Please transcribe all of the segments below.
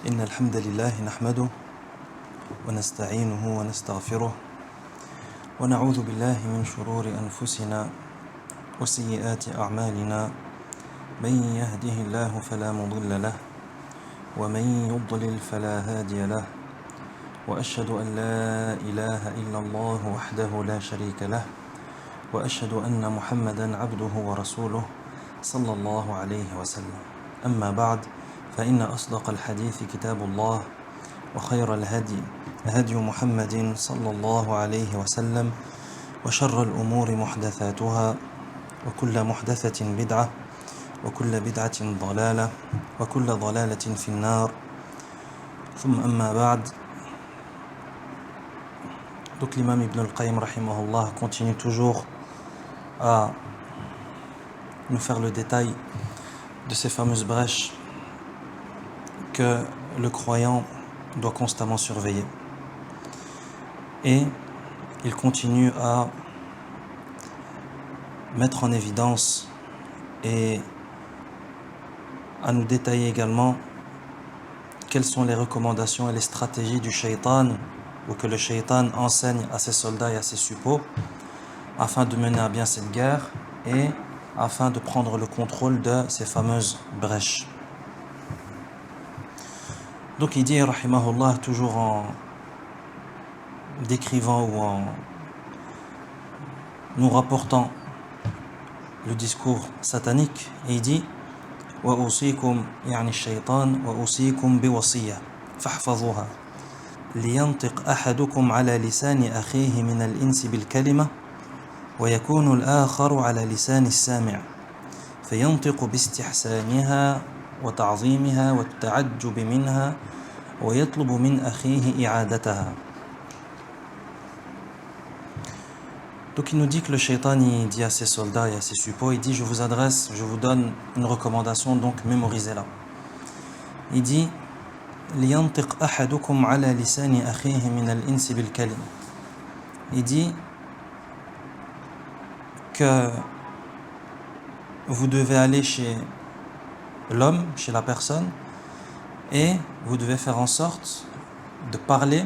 إن الحمد لله نحمده ونستعينه ونستغفره ونعوذ بالله من شرور أنفسنا وسيئات أعمالنا من يهده الله فلا مضل له ومن يضلل فلا هادي له وأشهد أن لا إله إلا الله وحده لا شريك له وأشهد أن محمدا عبده ورسوله صلى الله عليه وسلم أما بعد فإن أصدق الحديث كتاب الله وخير الهدي هدي محمد صلى الله عليه وسلم وشر الأمور محدثاتها وكل محدثة بدعة وكل بدعة ضلالة وكل ضلالة في النار ثم أما بعد. Donc l'imam Ibn al-Qayyim rahimahullah continue toujours à nous faire le détail de ces fameuses brèches que le croyant doit constamment surveiller. Et il continue à mettre en évidence et à nous détailler également quelles sont les recommandations et les stratégies du shaitan ou que le shaitan enseigne à ses soldats et à ses suppôts afin de mener à bien cette guerre et afin de prendre le contrôle de ces fameuses brèches. Donc il dit, rahimahullah, toujours en décrivant ou en nous rapportant le discours satanique, et il dit وَأُوصِيكُمْ يعني الشيطان وَأُوصِيكُمْ بِوَصِيَّةٍ فاحفظوها لينطق أحدكم على لسان أخيه من الإنس بالكلمة ويكون الآخر على لسان السامع فينطق باستحسانها وتعظيمها والتعجب منها ويطلب من أخيه إعادتها. Donc il nous dit que le shaitan il dit à ses soldats et à ses suppôts, il dit je vous donne une recommandation, donc mémorisez-la. Il dit لينطق أحدكم على لسان أخيه من الإنس بالكلمة. Il dit que vous devez aller chez l'homme, chez la personne, et vous devez faire en sorte de parler,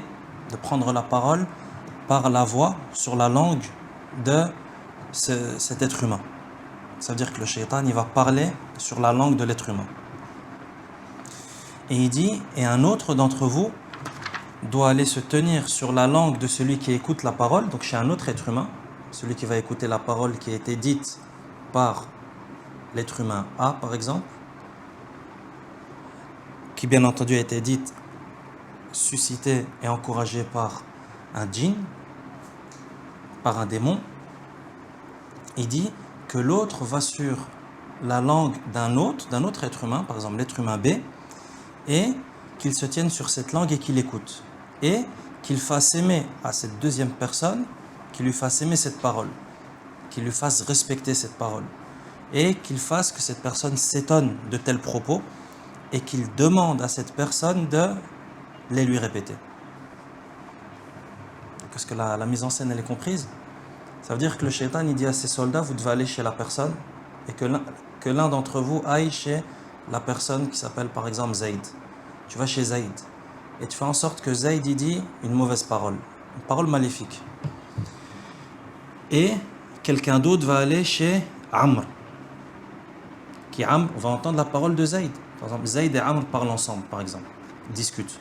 de prendre la parole par la voix, sur la langue de cet être humain. Ça veut dire que le shaitan, il va parler sur la langue de l'être humain. Et il dit, et un autre d'entre vous doit aller se tenir sur la langue de celui qui écoute la parole, donc chez un autre être humain, celui qui va écouter la parole qui a été dite par l'être humain A, par exemple, qui bien entendu a été dite, suscitée et encouragée par un djinn, par un démon. Il dit que l'autre va sur la langue d'un autre être humain, par exemple l'être humain B, et qu'il se tienne sur cette langue et qu'il écoute. Et qu'il fasse aimer à cette deuxième personne, qu'il lui fasse aimer cette parole, qu'il lui fasse respecter cette parole, et qu'il fasse que cette personne s'étonne de tels propos, et qu'il demande à cette personne de les lui répéter. Est-ce que la mise en scène elle est comprise? Ça veut dire que le shaitan il dit à ses soldats, vous devez aller chez la personne, et que l'un d'entre vous aille chez la personne qui s'appelle par exemple Zayd. Tu vas chez Zayd, et tu fais en sorte que Zayd il dit une mauvaise parole, une parole maléfique. Et quelqu'un d'autre va aller chez Amr, qui Amr va entendre la parole de Zayd. Par exemple, Zayd et Amr parlent ensemble, par exemple, discutent.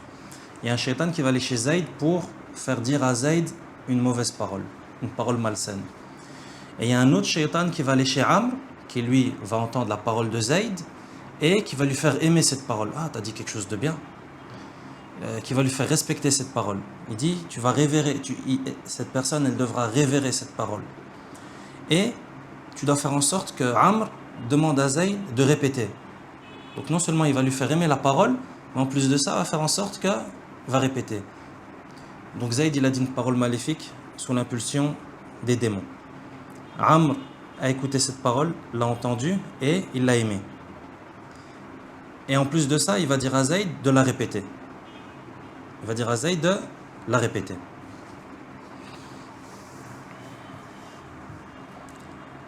Il y a un shaitan qui va aller chez Zayd pour faire dire à Zayd une mauvaise parole, une parole malsaine. Et il y a un autre shaitan qui va aller chez Amr, qui lui va entendre la parole de Zayd et qui va lui faire aimer cette parole. Ah, t'as dit quelque chose de bien. Qui va lui faire respecter cette parole. Il dit, tu vas révérer, cette personne, elle devra révérer cette parole. Et tu dois faire en sorte que Amr demande à Zayd de répéter. Donc non seulement il va lui faire aimer la parole, mais en plus de ça, il va faire en sorte qu'il va répéter. Donc Zayd, il a dit une parole maléfique sous l'impulsion des démons. Amr a écouté cette parole, l'a entendue et il l'a aimée. Et en plus de ça, il va dire à Zayd de la répéter. Il va dire à Zayd de la répéter.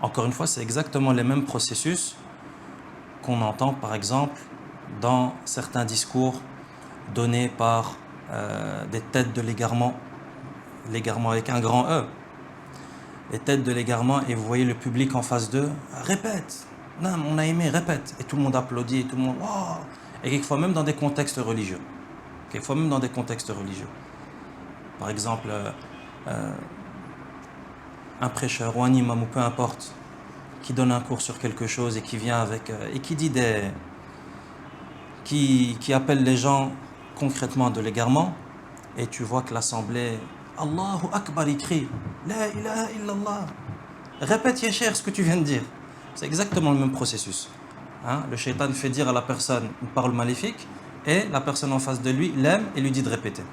Encore une fois, c'est exactement les mêmes processus qu'on entend par exemple dans certains discours données par des têtes de l'égarement, l'égarement avec un grand E, les têtes de l'égarement, et vous voyez le public en face d'eux, répète, non, on a aimé, répète, et tout le monde applaudit, et tout le monde, waouh, et quelquefois même dans des contextes religieux, par exemple, un prêcheur ou un imam ou peu importe, qui donne un cours sur quelque chose et qui vient avec, et qui dit qui appelle les gens concrètement de l'égarement, et tu vois que l'assemblée, Allahu Akbar, il crie, La ilaha illallah, répète Yécher ce que tu viens de dire. C'est exactement le même processus. Hein? Le shaitan fait dire à la personne une parole maléfique, et la personne en face de lui l'aime et lui dit de répéter.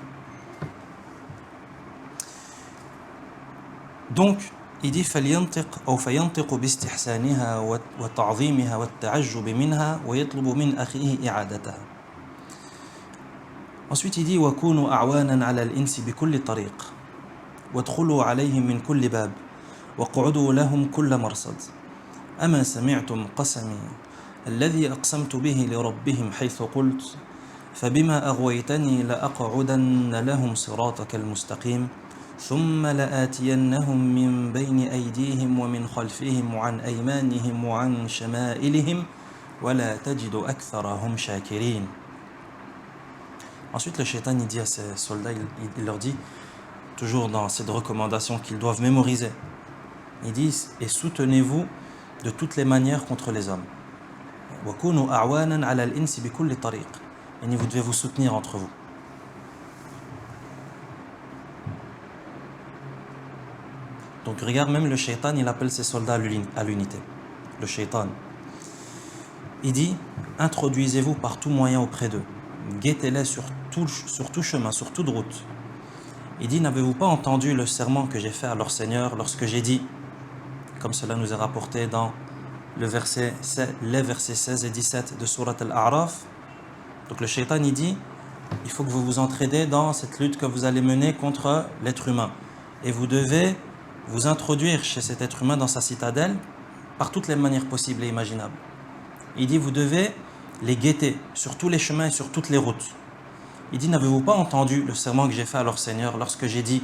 Donc, il dit فلينطق أو فينطق باستحسانها وتعظيمها والتعجب منها ويطلب من أخيه إعادتها. Ensuite, il dit وكونوا أعوانا على الإنس بكل طريق وادخلوا عليهم من كل باب وقعدوا لهم كل مرصد أما سمعتم قسمي الذي أقسمت به لربهم حيث قلت فبما أغويتني لأقعدن لهم صراطك المستقيم ثم لآتينهم من بين أيديهم ومن خلفهم وعن أيمانهم وعن شمائلهم ولا تجد أكثرهم شاكرين. Ensuite, le shaitan il dit à ses soldats, il leur dit, toujours dans cette recommandation qu'ils doivent mémoriser, il dit, et soutenez-vous de toutes les manières contre les hommes. وَكُونُوا أَعْوَانًا عَلَى الْإِنسِ بِكُلِّ طَرِيقٍ. Et vous devez vous soutenir entre vous. Donc regarde, même le shaitan, il appelle ses soldats à l'unité. Le shaitan. Il dit, introduisez-vous par tout moyen auprès d'eux. Guettez-les sur tout chemin, sur toute route. Il dit, n'avez-vous pas entendu le serment que j'ai fait à leur Seigneur lorsque j'ai dit, comme cela nous est rapporté dans les versets 16 et 17 de Surat Al-A'raf. Donc le shaitan, il dit, il faut que vous vous entraidez dans cette lutte que vous allez mener contre l'être humain. Et vous devez vous introduire chez cet être humain dans sa citadelle par toutes les manières possibles et imaginables. Il dit, vous devez les guetter sur tous les chemins et sur toutes les routes. Il dit, n'avez-vous pas entendu le serment que j'ai fait à leur Seigneur lorsque j'ai dit,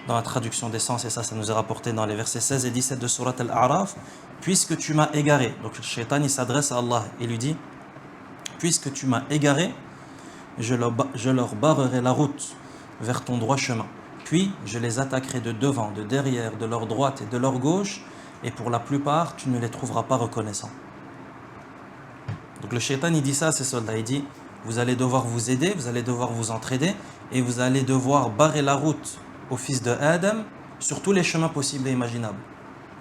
dans la traduction des sens, et ça nous est rapporté dans les versets 16 et 17 de Surat Al-A'raf, puisque tu m'as égaré. Donc le shaitan, il s'adresse à Allah et lui dit, puisque tu m'as égaré, je leur barrerai la route vers ton droit chemin. Puis je les attaquerai de devant, de derrière, de leur droite et de leur gauche, et pour la plupart, tu ne les trouveras pas reconnaissants. Donc le shaitan, il dit ça à ses soldats, il dit, vous allez devoir vous aider, vous allez devoir vous entraider, et vous allez devoir barrer la route aux fils de Adam sur tous les chemins possibles et imaginables.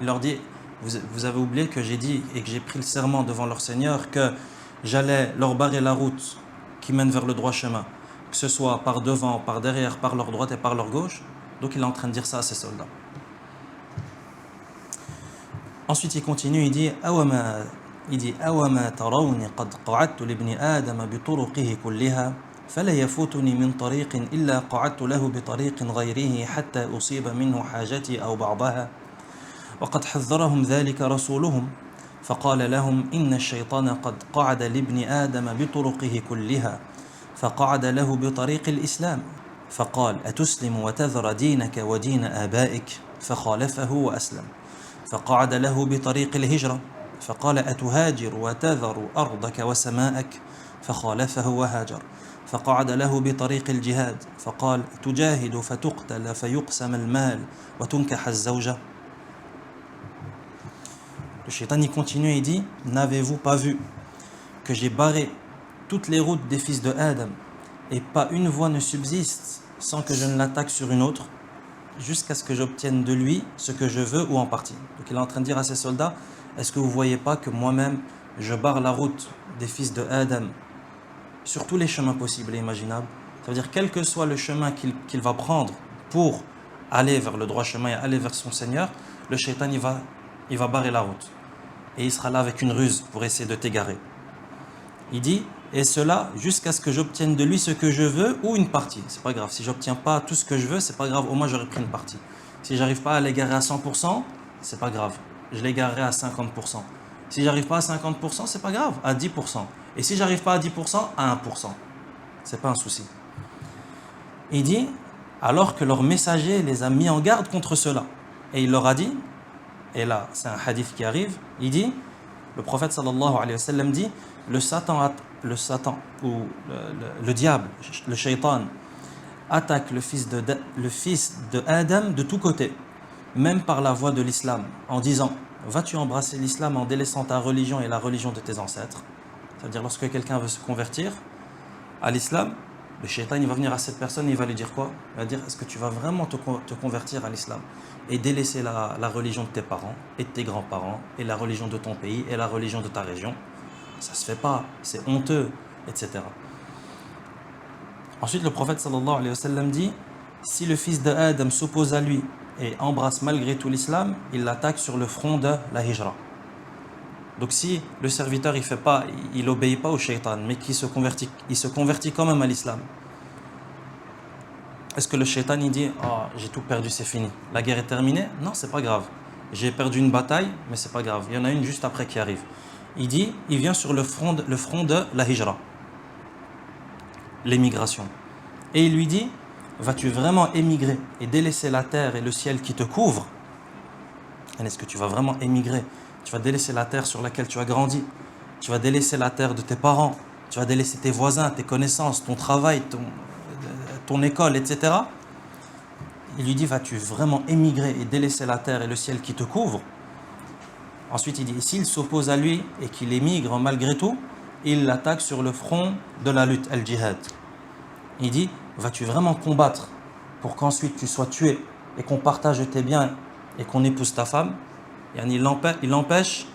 Il leur dit, vous avez oublié que j'ai dit et que j'ai pris le serment devant leur Seigneur que j'allais leur barrer la route qui mène vers le droit chemin, que ce soit par devant, par derrière, par leur droite et par leur gauche. Donc il est en train de dire ça à ses soldats. Ensuite il continue, il dit أَوَمَا تَرَوْنِ قَدْ قَعَدْتُ لِابْنِ آدَمَ بِطُرُقِهِ كُلِّهَا فلا يفوتني من طريق إلا قعدت له بطريق غيره حتى أصيب منه حاجتي أو بعضها وقد حذرهم ذلك رسولهم فقال لهم إن الشيطان قد قعد لابن آدم بطرقه كلها فقعد له بطريق الإسلام فقال أتسلم وتذر دينك ودين آبائك فخالفه وأسلم فقعد له بطريق الهجرة فقال أتهاجر وتذر أرضك وسماءك فخالفه وهاجر فقعد له بطريق الجهاد فقال تجاهد فتقتل فيقسم المال وتنكح الزوجة. Le shaitan y continue et dit, n'avez-vous pas vu que j'ai barré toutes les routes des fils de Adam et pas une voie ne subsiste sans que je ne l'attaque sur une autre jusqu'à ce que j'obtienne de lui ce que je veux ou en partie. Donc il est en train de dire à ses soldats, est-ce que vous ne voyez pas que moi-même je barre la route des fils de Adam sur tous les chemins possibles et imaginables? Ça veut dire quel que soit le chemin qu'il va prendre pour aller vers le droit chemin et aller vers son Seigneur, le shaitan il va barrer la route. Et il sera là avec une ruse pour essayer de t'égarer. Il dit, et cela jusqu'à ce que j'obtienne de lui ce que je veux ou une partie. C'est pas grave, si j'obtiens pas tout ce que je veux, c'est pas grave, au moins j'aurais pris une partie. Si j'arrive pas à l'égarer à 100%, c'est pas grave, je l'égarerai à 50%. Si j'arrive pas à 50%, c'est pas grave, à 10%. Et si j'arrive pas à 10%, à 1%. c'est pas un souci. Il dit, alors que leur messager les a mis en garde contre cela. Et il leur a dit, et là c'est un hadith qui arrive, il dit, le prophète sallallahu alayhi wa sallam dit, le Satan ou le diable, le shaitan, attaque le fils de Adam de tous côtés, même par la voie de l'islam, en disant, vas-tu embrasser l'islam en délaissant ta religion et la religion de tes ancêtres? C'est-à-dire lorsque quelqu'un veut se convertir à l'islam, le shaitan il va venir à cette personne et il va lui dire quoi? Il va dire, est-ce que tu vas vraiment te convertir à l'islam et délaisser la religion de tes parents et de tes grands-parents et la religion de ton pays et la religion de ta région? Ça se fait pas, c'est honteux, etc. Ensuite, le prophète sallallahu alayhi wa sallam dit, si le fils de Adam s'oppose à lui et embrasse malgré tout l'islam, il l'attaque sur le front de la hijra. Donc si le serviteur il obéit pas au shaitan, mais il se convertit quand même à l'islam, est-ce que le shaitan il dit, oh, j'ai tout perdu, c'est fini, la guerre est terminée? Non, c'est pas grave. J'ai perdu une bataille, mais c'est pas grave. Il y en a une juste après qui arrive. Il dit, il vient sur le front de la hijra, l'émigration. Et il lui dit, vas-tu vraiment émigrer et délaisser la terre et le ciel qui te couvrent? Est-ce que tu vas vraiment émigrer? Tu vas délaisser la terre sur laquelle tu as grandi. Tu vas délaisser la terre de tes parents. Tu vas délaisser tes voisins, tes connaissances, ton travail, ton école, etc. Il lui dit, vas-tu vraiment émigrer et délaisser la terre et le ciel qui te couvrent? Ensuite, il dit, s'il s'oppose à lui et qu'il émigre malgré tout, il l'attaque sur le front de la lutte, al-jihad. Il dit, vas-tu vraiment combattre pour qu'ensuite tu sois tué et qu'on partage tes biens et qu'on épouse ta femme? Il empêche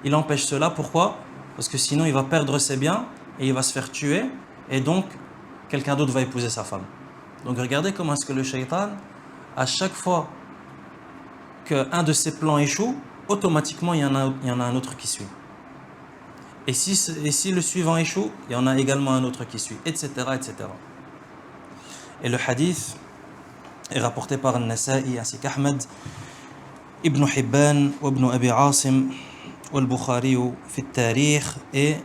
cela, pourquoi? Parce que sinon il va perdre ses biens et il va se faire tuer et donc quelqu'un d'autre va épouser sa femme. Donc regardez comment est-ce que le shaitan, à chaque fois qu'un de ses plans échoue, automatiquement il y en a un autre qui suit. Et si le suivant échoue, il y en a également un autre qui suit, etc. etc. Et le hadith est rapporté par An-Nasa'i ainsi qu'Ahmed, Ibn Hibban, Ibn Abi Asim, Al-Bukhari, fi al-Tarikh, et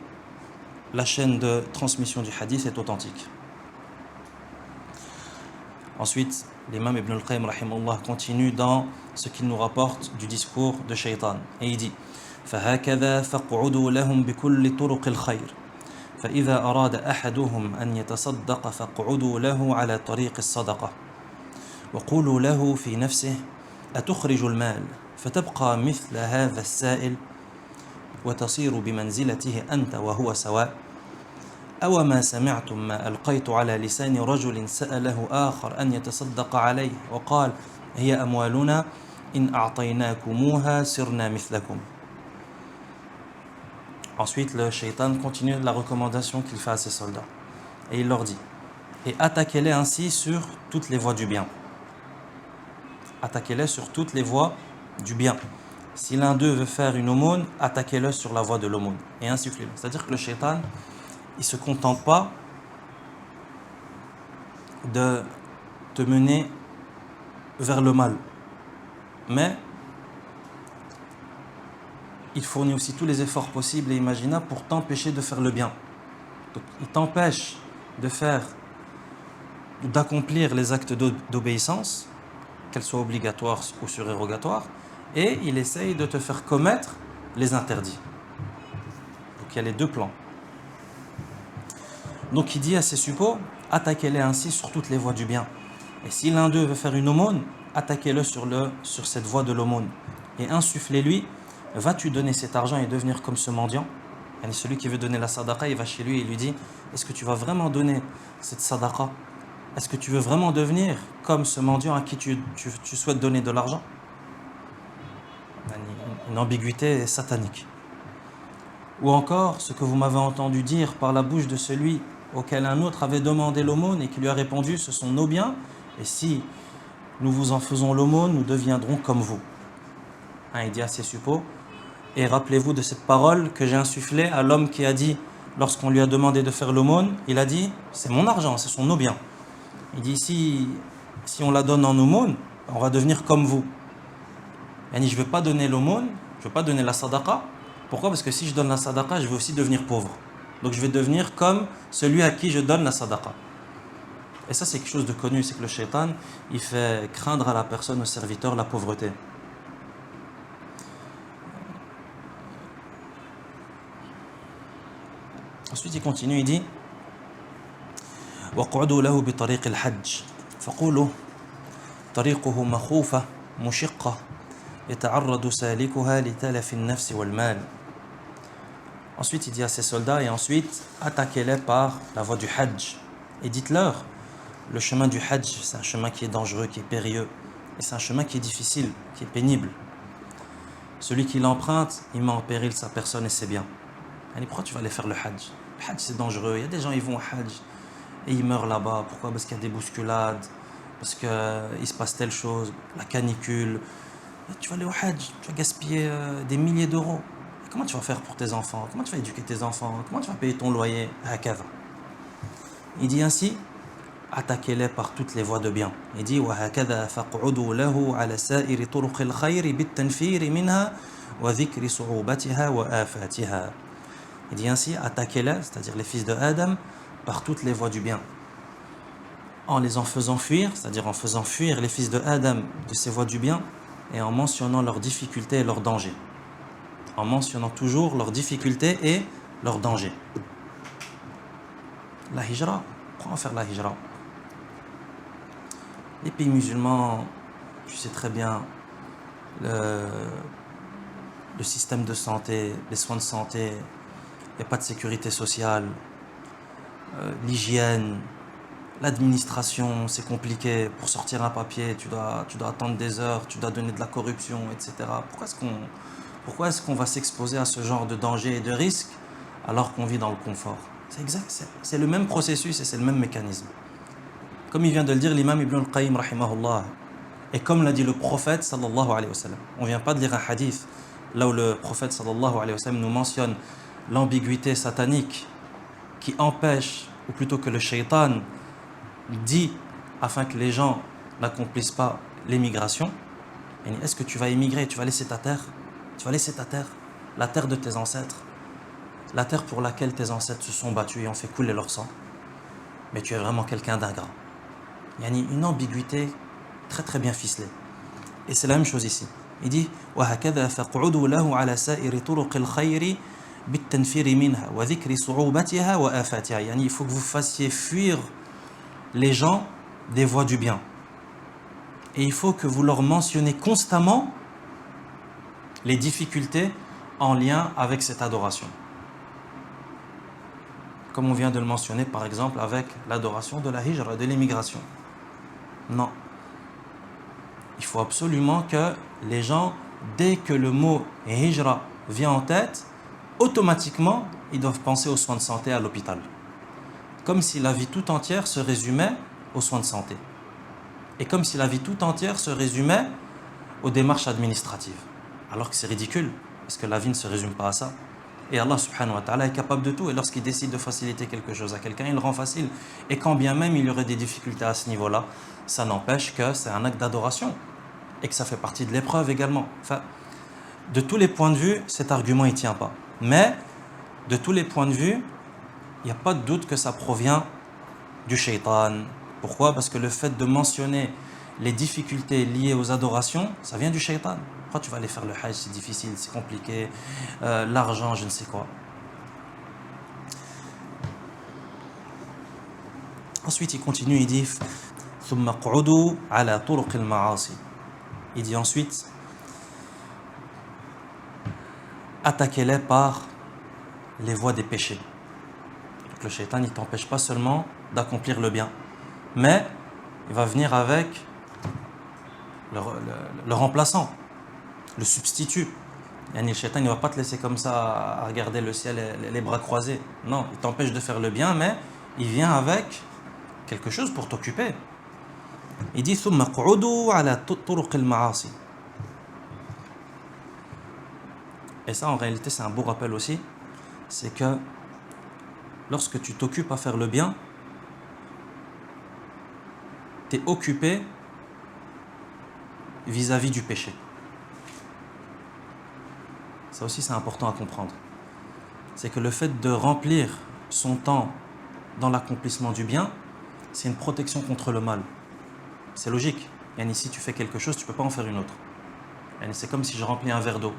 la chaîne de transmission du hadith est authentique. Ensuite, l'imam Ibn al-Qayyim rahimahullah continue dans ce qu'il nous rapporte du discours de Shaitan. Et il dit, فَهَكَذَا فَاقْعُدُوا لَهُمْ بِكُلِّ طُرُقِ الْخَيْرِ فإذا أراد أحدهم أن يتصدق فاقعدوا له على طريق الصدقة وقولوا له في نفسه أتخرج المال فتبقى مثل هذا السائل وتصير بمنزلته أنت وهو سواء أو ما سمعتم ما ألقيت على لسان رجل سأله آخر أن يتصدق عليه وقال هي أموالنا إن أعطيناكموها سرنا مثلكم. Ensuite, le shaitan continue la recommandation qu'il fait à ses soldats. Et il leur dit, et attaquez-les ainsi sur toutes les voies du bien. Attaquez-les sur toutes les voies du bien. Si l'un d'eux veut faire une aumône, attaquez-le sur la voie de l'aumône. Et insufflez-le. C'est-à-dire que le shaitan, il ne se contente pas de te mener vers le mal. Mais il fournit aussi tous les efforts possibles et imaginables pour t'empêcher de faire le bien. Donc, il t'empêche d'accomplir les actes d'obéissance, qu'elles soient obligatoires ou surérogatoires, et il essaye de te faire commettre les interdits. Donc il y a les deux plans. Donc il dit à ses suppôts, attaquez-les ainsi sur toutes les voies du bien. Et si l'un d'eux veut faire une aumône, attaquez-le sur cette voie de l'aumône. Et insufflez-lui, vas-tu donner cet argent et devenir comme ce mendiant? Et celui qui veut donner la sadaqa, il va chez lui et il lui dit, est-ce que tu vas vraiment donner cette sadaqa? Est-ce que tu veux vraiment devenir comme ce mendiant à qui tu souhaites donner de l'argent? Une ambiguïté satanique. Ou encore, ce que vous m'avez entendu dire par la bouche de celui auquel un autre avait demandé l'aumône et qui lui a répondu, ce sont nos biens, et si nous vous en faisons l'aumône, nous deviendrons comme vous. Il dit à ses suppôts, et rappelez-vous de cette parole que j'ai insufflée à l'homme qui a dit, lorsqu'on lui a demandé de faire l'aumône, il a dit, c'est mon argent, ce sont nos biens. Il dit, si on la donne en aumône, on va devenir comme vous. Je ne veux pas donner l'aumône, je ne veux pas donner la sadaqa. Pourquoi? Parce que si je donne la sadaqa, je veux aussi devenir pauvre. Donc je vais devenir comme celui à qui je donne la sadaqa. Et ça c'est quelque chose de connu, c'est que le shaitan, il fait craindre à la personne, au serviteur, la pauvreté. Ensuite il continue, il dit وَقْعُدُوا لَهُ بِطَرِيقِ الْحَجِّ فَقُولُوا طريقه مخوفة مشقة يتعرض سالكها لتلف النفس والمال. Ensuite il dit à ses soldats, et ensuite attaquez-les par la voie du hajj et dites-leur, le chemin du hajj c'est un chemin qui est dangereux, qui est périlleux, et c'est un chemin qui est difficile, qui est pénible. Celui qui l'emprunte, il met en péril sa personne et ses biens. Et pourquoi tu vas aller faire le hajj? Le hajj c'est dangereux, il y a des gens ils vont au hajj et ils meurent là-bas. Pourquoi? Parce qu'il y a des bousculades, parce qu'il se passe telle chose, la canicule. Et tu vas aller au hajj, tu vas gaspiller des milliers d'euros. Et comment tu vas faire pour tes enfants? Comment tu vas éduquer tes enfants? Comment tu vas payer ton loyer? Il dit ainsi, attaquez-les par toutes les voies de bien. Il dit وَهَكَذَا فَاقْعُدُوا لَهُ عَلَى سَائِرِ طُرُقِ الْخَيْرِ بِالتَّنْفِيرِ مِنْهَا وَذِكْرِ صُعُوبَتِهَا وَآفَاتِهَا. Il dit ainsi, attaquez-les, c'est-à-dire les fils de Adam, par toutes les voies du bien, en les en faisant fuir, c'est-à-dire en faisant fuir les fils de Adam de ces voies du bien, et en mentionnant leurs difficultés et leurs dangers. En mentionnant toujours leurs difficultés et leurs dangers. La hijra, pourquoi faire la hijra? Les pays musulmans, tu sais très bien, le système de santé, les soins de santé, il n'y a pas de sécurité sociale, l'hygiène, l'administration, c'est compliqué. Pour sortir un papier, tu dois attendre des heures, tu dois donner de la corruption, etc. Pourquoi est-ce qu'on va s'exposer à ce genre de danger et de risque alors qu'on vit dans le confort? C'est exact, c'est le même processus et c'est le même mécanisme. Comme il vient de le dire l'imam Ibn al-Qayyim rahimahullah, et comme l'a dit le prophète sallallahu alayhi wa sallam. On ne vient pas de lire un hadith là où le prophète sallallahu alayhi wa sallam nous mentionne l'ambiguïté satanique qui empêche, ou plutôt que le shaitan dit afin que les gens n'accomplissent pas l'émigration. Est-ce que tu vas émigrer, tu vas laisser ta terre? Tu vas laisser ta terre, la terre de tes ancêtres, la terre pour laquelle tes ancêtres se sont battus et ont fait couler leur sang. Mais tu es vraiment quelqu'un d'ingrat. Il y a une ambiguïté très très bien ficelée. Et c'est la même chose ici. Il dit وَهَكَذَا فَقْعُدُوا لَهُ عَلَى سَائِرِ طُرُقِ الْخَيْرِ بِالتَّنْفِيرِ مِنْهَا وَذِكْرِ صُعُوبَتِهَا وَآفَاتِهَا. Il faut que vous fassiez fuir les gens des voies du bien. Et il faut que vous leur mentionnez constamment les difficultés en lien avec cette adoration. Comme on vient de le mentionner par exemple avec l'adoration de la hijra, de l'émigration. Non. Il faut absolument que les gens, dès que le mot hijra vient en tête, automatiquement, ils doivent penser aux soins de santé à l'hôpital. Comme si la vie tout entière se résumait aux soins de santé. Et comme si la vie tout entière se résumait aux démarches administratives. Alors que c'est ridicule, parce que la vie ne se résume pas à ça. Et Allah subhanahu wa ta'ala est capable de tout. Et lorsqu'il décide de faciliter quelque chose à quelqu'un, il le rend facile. Et quand bien même il y aurait des difficultés à ce niveau-là, ça n'empêche que c'est un acte d'adoration. Et que ça fait partie de l'épreuve également. Enfin, de tous les points de vue, cet argument ne tient pas. Mais, de tous les points de vue, il n'y a pas de doute que ça provient du shaitan. Pourquoi? Parce que le fait de mentionner les difficultés liées aux adorations, ça vient du shaitan. Pourquoi tu vas aller faire le hajj? C'est difficile, c'est compliqué. L'argent, je ne sais quoi. Ensuite, il continue, il dit ثُمَّ قُعُدُوا عَلَى طُرُقِ الْمَعَاصِي. Il dit ensuite attaquez-les par les voies des péchés. Donc le shaitan, il ne t'empêche pas seulement d'accomplir le bien, mais il va venir avec le remplaçant, le substitut. Et le shaitan ne va pas te laisser comme ça à regarder le ciel les bras croisés. Non, il t'empêche de faire le bien, mais il vient avec quelque chose pour t'occuper. Il dit ثُمَّ قُعُدُوا عَلَى طُرُقِ الْمَعَاصِي. Et ça, en réalité, c'est un beau rappel aussi. C'est que lorsque tu t'occupes à faire le bien, tu es occupé vis-à-vis du péché. Ça aussi, c'est important à comprendre. C'est que le fait de remplir son temps dans l'accomplissement du bien, c'est une protection contre le mal. C'est logique. Si tu fais quelque chose, tu ne peux pas en faire une autre. C'est comme si je remplis un verre d'eau.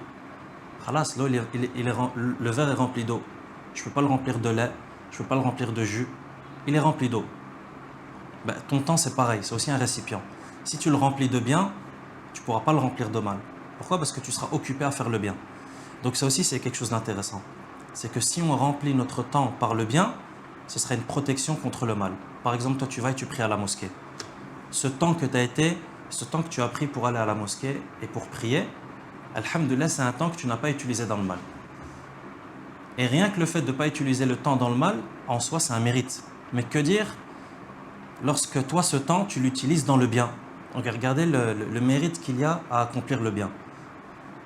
Khalas, l'eau, le verre est rempli d'eau. Je ne peux pas le remplir de lait, je ne peux pas le remplir de jus. Il est rempli d'eau. Ton temps, c'est pareil, c'est aussi un récipient. Si tu le remplis de bien, tu ne pourras pas le remplir de mal. Pourquoi? Parce que tu seras occupé à faire le bien. Donc ça aussi, c'est quelque chose d'intéressant. C'est que si on remplit notre temps par le bien, ce sera une protection contre le mal. Par exemple, toi, tu vas et tu pries à la mosquée. Ce temps que tu as pris pour aller à la mosquée et pour prier, alhamdoulilah, c'est un temps que tu n'as pas utilisé dans le mal. Et rien que le fait de ne pas utiliser le temps dans le mal, en soi, c'est un mérite. Mais que dire lorsque toi, ce temps, tu l'utilises dans le bien? Donc regardez le mérite qu'il y a à accomplir le bien.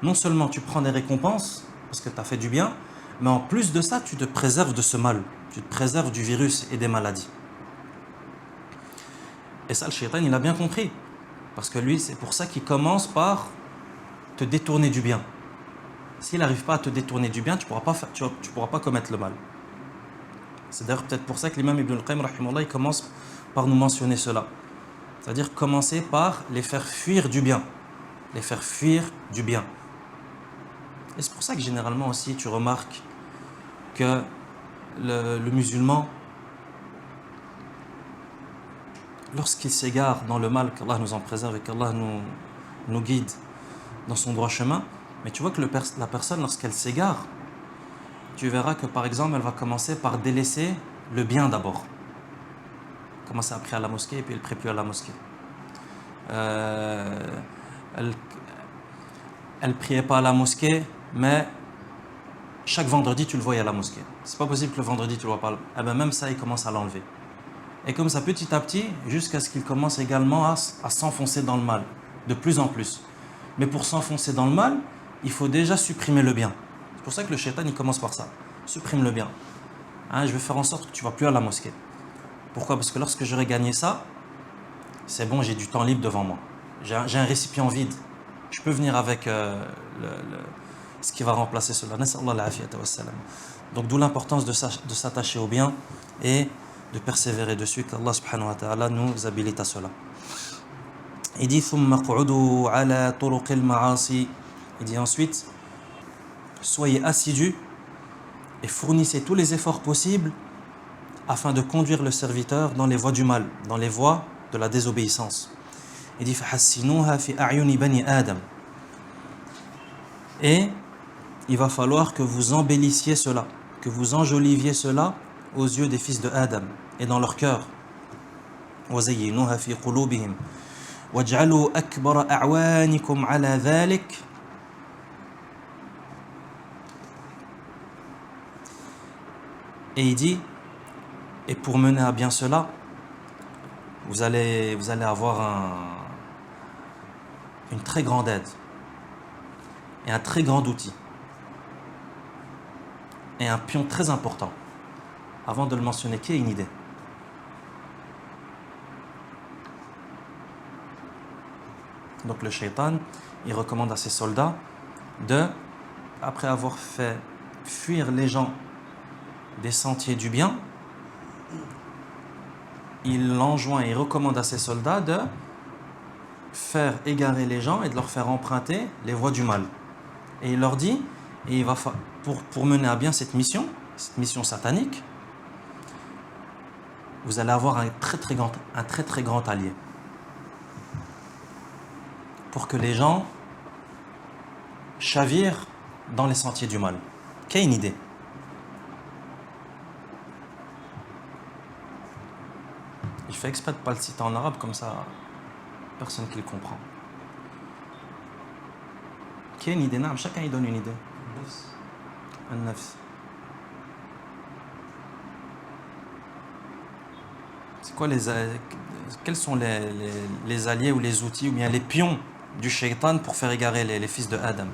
Non seulement tu prends des récompenses, parce que tu as fait du bien, mais en plus de ça, tu te préserves de ce mal. Tu te préserves du virus et des maladies. Et ça, le shaitan, il a bien compris. Parce que lui, c'est pour ça qu'il commence par te détourner du bien. S'il n'arrive pas à te détourner du bien, tu ne pourras pas commettre le mal. C'est d'ailleurs peut-être pour ça que l'imam Ibn al-Qayyim, rahimahullah, il commence par nous mentionner cela. C'est-à-dire commencer par les faire fuir du bien. Les faire fuir du bien. Et c'est pour ça que généralement aussi, tu remarques que le musulman, lorsqu'il s'égare dans le mal, qu'Allah nous en préserve et qu'Allah nous guide dans son droit chemin, mais tu vois que la personne, lorsqu'elle s'égare, tu verras que par exemple, elle va commencer par délaisser le bien d'abord. Commencer à prier à la mosquée et puis elle ne prie plus à la mosquée. Elle priait pas à la mosquée, mais chaque vendredi, tu le voyais à la mosquée. C'est pas possible que le vendredi, tu le vois pas. Même ça, il commence à l'enlever. Et comme ça, petit à petit, jusqu'à ce qu'il commence également à s'enfoncer dans le mal, de plus en plus. Mais pour s'enfoncer dans le mal, il faut déjà supprimer le bien. C'est pour ça que le shaitan, il commence par ça. Supprime le bien. Je vais faire en sorte que tu ne vas plus à la mosquée. Pourquoi? Parce que lorsque j'aurai gagné ça, c'est bon, j'ai du temps libre devant moi. J'ai un récipient vide. Je peux venir avec ce qui va remplacer cela. Donc d'où l'importance de s'attacher au bien et de persévérer dessus, qu'Allah subhanahu wa ta'ala nous habilite à cela. Il dit il dit ensuite, soyez assidus et fournissez tous les efforts possibles afin de conduire le serviteur dans les voies du mal, dans les voies de la désobéissance. Il dit et il va falloir que vous embellissiez cela, que vous enjoliviez cela aux yeux des fils de Adam et dans leur cœur. وَزَيِّنُوهَا فِي قُلُوبِهِمْ وَاجْعَلُوا أَكْبَرَ أَعْوَانِكُمْ عَلَى ذَلِكَ. Et il dit, et pour mener à bien cela, vous allez avoir une très grande aide et un très grand outil et un pion très important. Avant de le mentionner, qui a une idée? Donc le shaitan, il recommande à ses soldats après avoir fait fuir les gens des sentiers du bien, il recommande à ses soldats de faire égarer les gens et de leur faire emprunter les voies du mal. Et il leur dit, pour mener à bien cette mission satanique, vous allez avoir un très très grand allié. Pour que les gens chavirent dans les sentiers du mal. Quelle une idée? Je fais exprès de ne pas le citer en arabe, comme ça, personne qui le comprend. Quelle une idée? Non, chacun il donne une idée. Un nafs. C'est quoi quels sont les alliés ou les outils ou bien les pions du shaitan pour faire égarer les fils de Adam?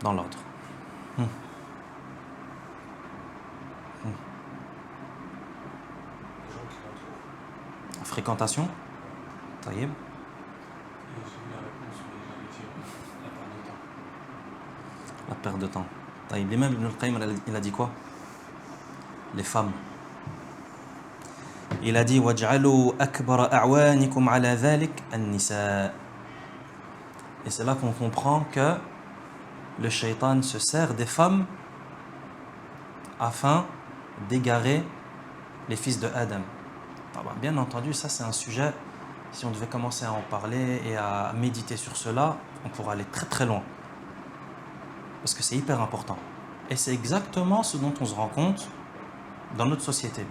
Dans l'ordre. Fréquentation. Taïeb. La perte de temps. L'imam Ibn al-Qayyim, il a dit quoi? Les femmes. Il a dit وَاجْعَلُوا أَكْبَرَ أَعْوَانِكُمْ عَلَى ذَلِكَ النِّسَاء. Et c'est là qu'on comprend que le shaitan se sert des femmes afin d'égarer les fils de Adam. Bien entendu, ça c'est un sujet, si on devait commencer à en parler et à méditer sur cela, on pourrait aller très très loin. Parce que c'est hyper important. Et c'est exactement ce dont on se rend compte dans notre société.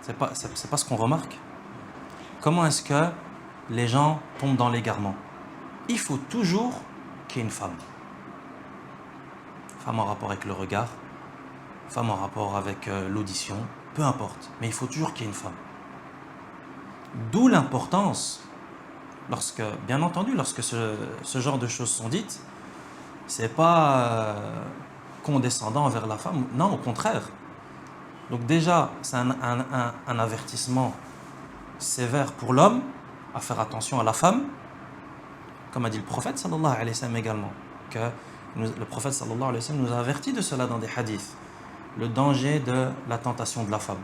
C'est pas ce qu'on remarque. Comment est-ce que les gens tombent dans l'égarement? Il faut toujours qu'il y ait une femme. Femme en rapport avec le regard, femme en rapport avec l'audition, peu importe. Mais il faut toujours qu'il y ait une femme. D'où l'importance, bien entendu, lorsque ce genre de choses sont dites, c'est pas condescendant envers la femme. Non, au contraire. Donc déjà, c'est un avertissement sévère pour l'homme à faire attention à la femme, comme a dit le prophète sallallahu alayhi wa sallam également, que le prophète sallallahu alayhi wa sallam nous a averti de cela dans des hadiths, le danger de la tentation de la femme.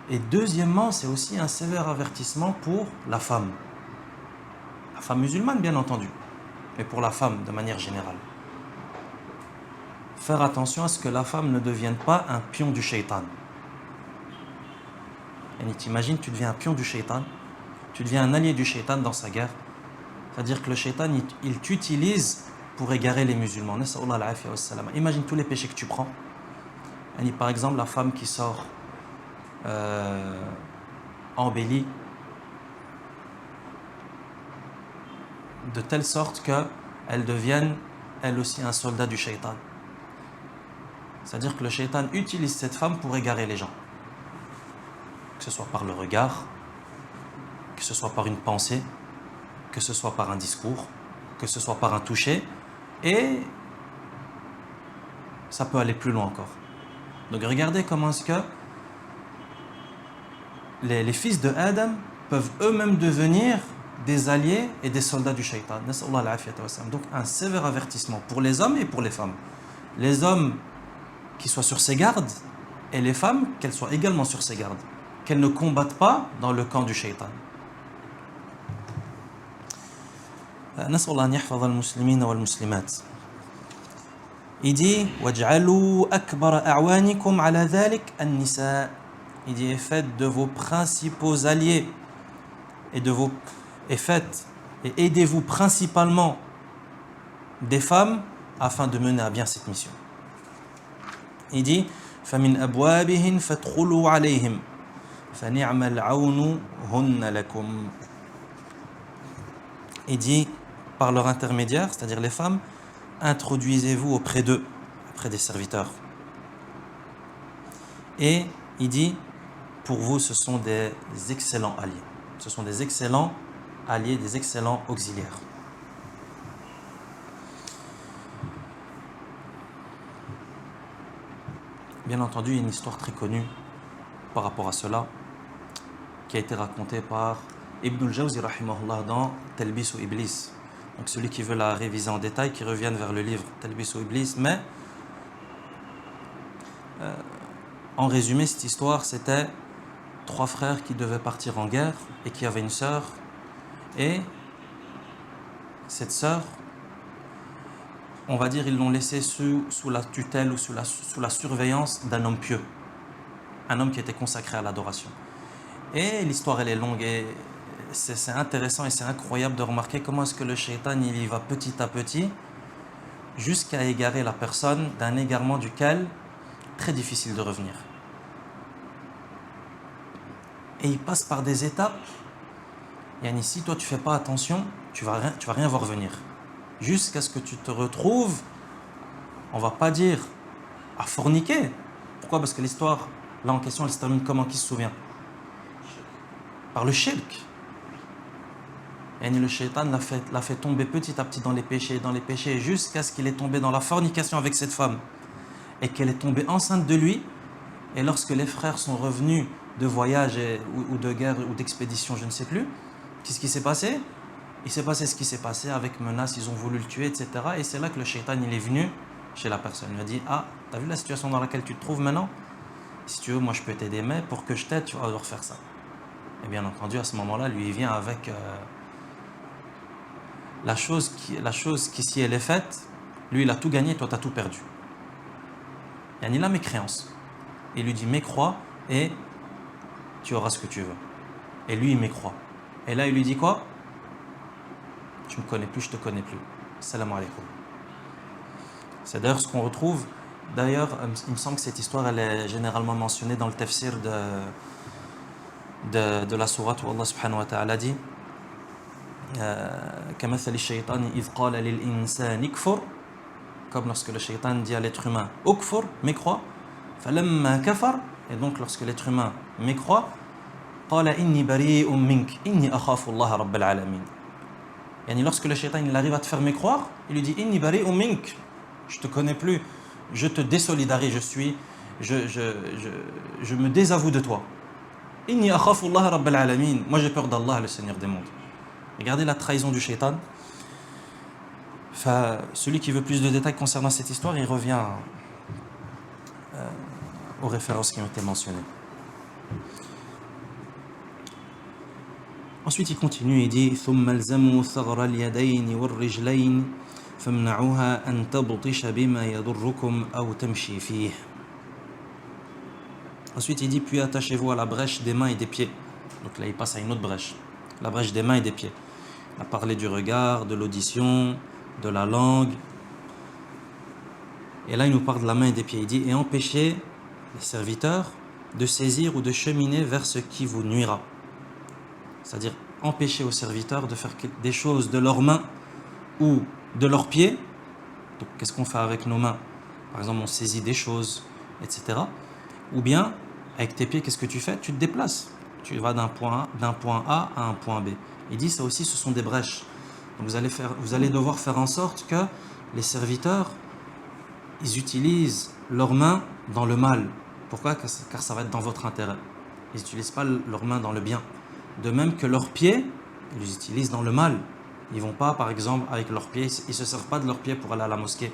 Et deuxièmement, c'est aussi un sévère avertissement pour la femme musulmane bien entendu, mais pour la femme de manière générale. Faire attention à ce que la femme ne devienne pas un pion du shaitan. Et t'imagines, tu deviens un pion du shaitan, tu deviens un allié du shaitan dans sa guerre. C'est-à-dire que le shaitan, il t'utilise pour égarer les musulmans. Imagine tous les péchés que tu prends. Par exemple, la femme qui sort embellie de telle sorte qu'elle devienne, elle aussi, un soldat du shaitan. C'est-à-dire que le shaitan utilise cette femme pour égarer les gens. Que ce soit par le regard, que ce soit par une pensée, que ce soit par un discours, que ce soit par un toucher, et ça peut aller plus loin encore. Donc regardez comment est-ce que les fils de Adam peuvent eux-mêmes devenir des alliés et des soldats du shaitan. Donc un sévère avertissement pour les hommes et pour les femmes. Les hommes qui soient sur ses gardes, et les femmes qu'elles soient également sur ses gardes, qu'elles ne combattent pas dans le camp du shaitan. نسأل الله أن يحفظ المسلمين والمسلمات. Il dit وَاجْعَلُوا أَكْبَرَ أَعْوَانِكُمْ عَلَى ذَلِكَ النِّسَاء. Il dit et faites de vos principaux alliés et aidez-vous principalement des femmes afin de mener à bien cette mission. Il dit فَمِنْ أَبْوَابِهِنْ فَادْخُلُوا عَلَيْهِمْ فَنِعْمَ الْعَوْنُ هُنَّ لَكُمْ. Il dit par leur intermédiaire, c'est-à-dire les femmes, introduisez-vous auprès d'eux, auprès des serviteurs. Et il dit, pour vous, ce sont des excellents alliés. Ce sont des excellents alliés, des excellents auxiliaires. Bien entendu, il y a une histoire très connue par rapport à cela, qui a été racontée par Ibn al-Jawzi rahimahullah dans Talbis ou Iblis. Donc celui qui veut la réviser en détail, qui revienne vers le livre Talbis ou Iblis. Mais en résumé, cette histoire, c'était 3 frères qui devaient partir en guerre et qui avaient une sœur. Et cette sœur, on va dire, ils l'ont laissée sous la tutelle ou sous la surveillance d'un homme pieux. Un homme qui était consacré à l'adoration. Et l'histoire, elle est longue et c'est intéressant et c'est incroyable de remarquer comment est-ce que le shaitan, il y va petit à petit jusqu'à égarer la personne d'un égarement duquel très difficile de revenir. Et il passe par des étapes. Yani, si toi tu fais pas attention, tu vas rien voir venir. Jusqu'à ce que tu te retrouves, on va pas dire à forniquer. Pourquoi? Parce que l'histoire, là en question, elle se termine comment? Qui se souvient? Par le shirk. Et le shaitan l'a fait tomber petit à petit dans les péchés, jusqu'à ce qu'il est tombé dans la fornication avec cette femme. Et qu'elle est tombée enceinte de lui. Et lorsque les frères sont revenus de voyage ou de guerre ou d'expédition, je ne sais plus, qu'est-ce qui s'est passé? il s'est passé ce qui s'est passé, avec menaces, ils ont voulu le tuer, etc. Et c'est là que le shaitan, il est venu chez la personne. Il lui a dit, ah, t'as vu la situation dans laquelle tu te trouves maintenant? Si tu veux, moi je peux t'aider, mais pour que je t'aide, tu vas devoir faire ça. Et bien entendu, à ce moment-là, lui, il vient avec la chose qui, si elle est faite, lui, il a tout gagné, toi, tu as tout perdu. Il a mécréance. Il lui dit, mécrois et tu auras ce que tu veux. Et lui, il mécroit. Et là, il lui dit quoi? Tu me connais plus, je te connais plus. Salam alaikum. C'est d'ailleurs ce qu'on retrouve. D'ailleurs, il me semble que cette histoire, elle est généralement mentionnée dans le tafsir de la sourate où Allah subhanahu wa ta'ala dit كمثل الشيطان إذ قال للإنسان اكفر, comme lorsque le shaitan dit à l'être humain ukfur, mécrois, فلما كفر, et donc lorsque l'être humain mécroit, قال إني بريء منك إني أخاف الله رب العالمين. Yani lorsque le shaitan il arrive à te faire mécroire, il lui dit إني بريء منك, je te connais plus, je te désolidarise, je me désavoue de toi. Inni akhafu Allah Rabbal Alamin. Moi j'ai peur d'Allah, le Seigneur des mondes. Regardez la trahison du shaitan. Enfin, celui qui veut plus de détails concernant cette histoire, il revient aux références qui ont été mentionnées. Ensuite il continue, il dit ثم الزموا ثغر اليدين والرجلين فامنعوها أن تبطش بما يضركم أو تمشي فيه. Ensuite, il dit, puis attachez-vous à la brèche des mains et des pieds. Donc là, il passe à une autre brèche. La brèche des mains et des pieds. Il a parlé du regard, de l'audition, de la langue. Et là, il nous parle de la main et des pieds. Il dit, et empêchez les serviteurs de saisir ou de cheminer vers ce qui vous nuira. C'est-à-dire, empêcher aux serviteurs de faire des choses de leurs mains ou de leurs pieds. Donc, qu'est-ce qu'on fait avec nos mains? Par exemple, on saisit des choses, etc. Ou bien, avec tes pieds, qu'est-ce que tu fais? Tu te déplaces. Tu vas d'un point A à un point B. Il dit, ça aussi, ce sont des brèches. Donc vous allez devoir faire en sorte que les serviteurs, ils utilisent leurs mains dans le mal. Pourquoi? Car ça va être dans votre intérêt. Ils n'utilisent pas leurs mains dans le bien. De même que leurs pieds, ils les utilisent dans le mal. Ils ne vont pas, par exemple, avec leurs pieds, ils ne se servent pas de leurs pieds pour aller à la mosquée.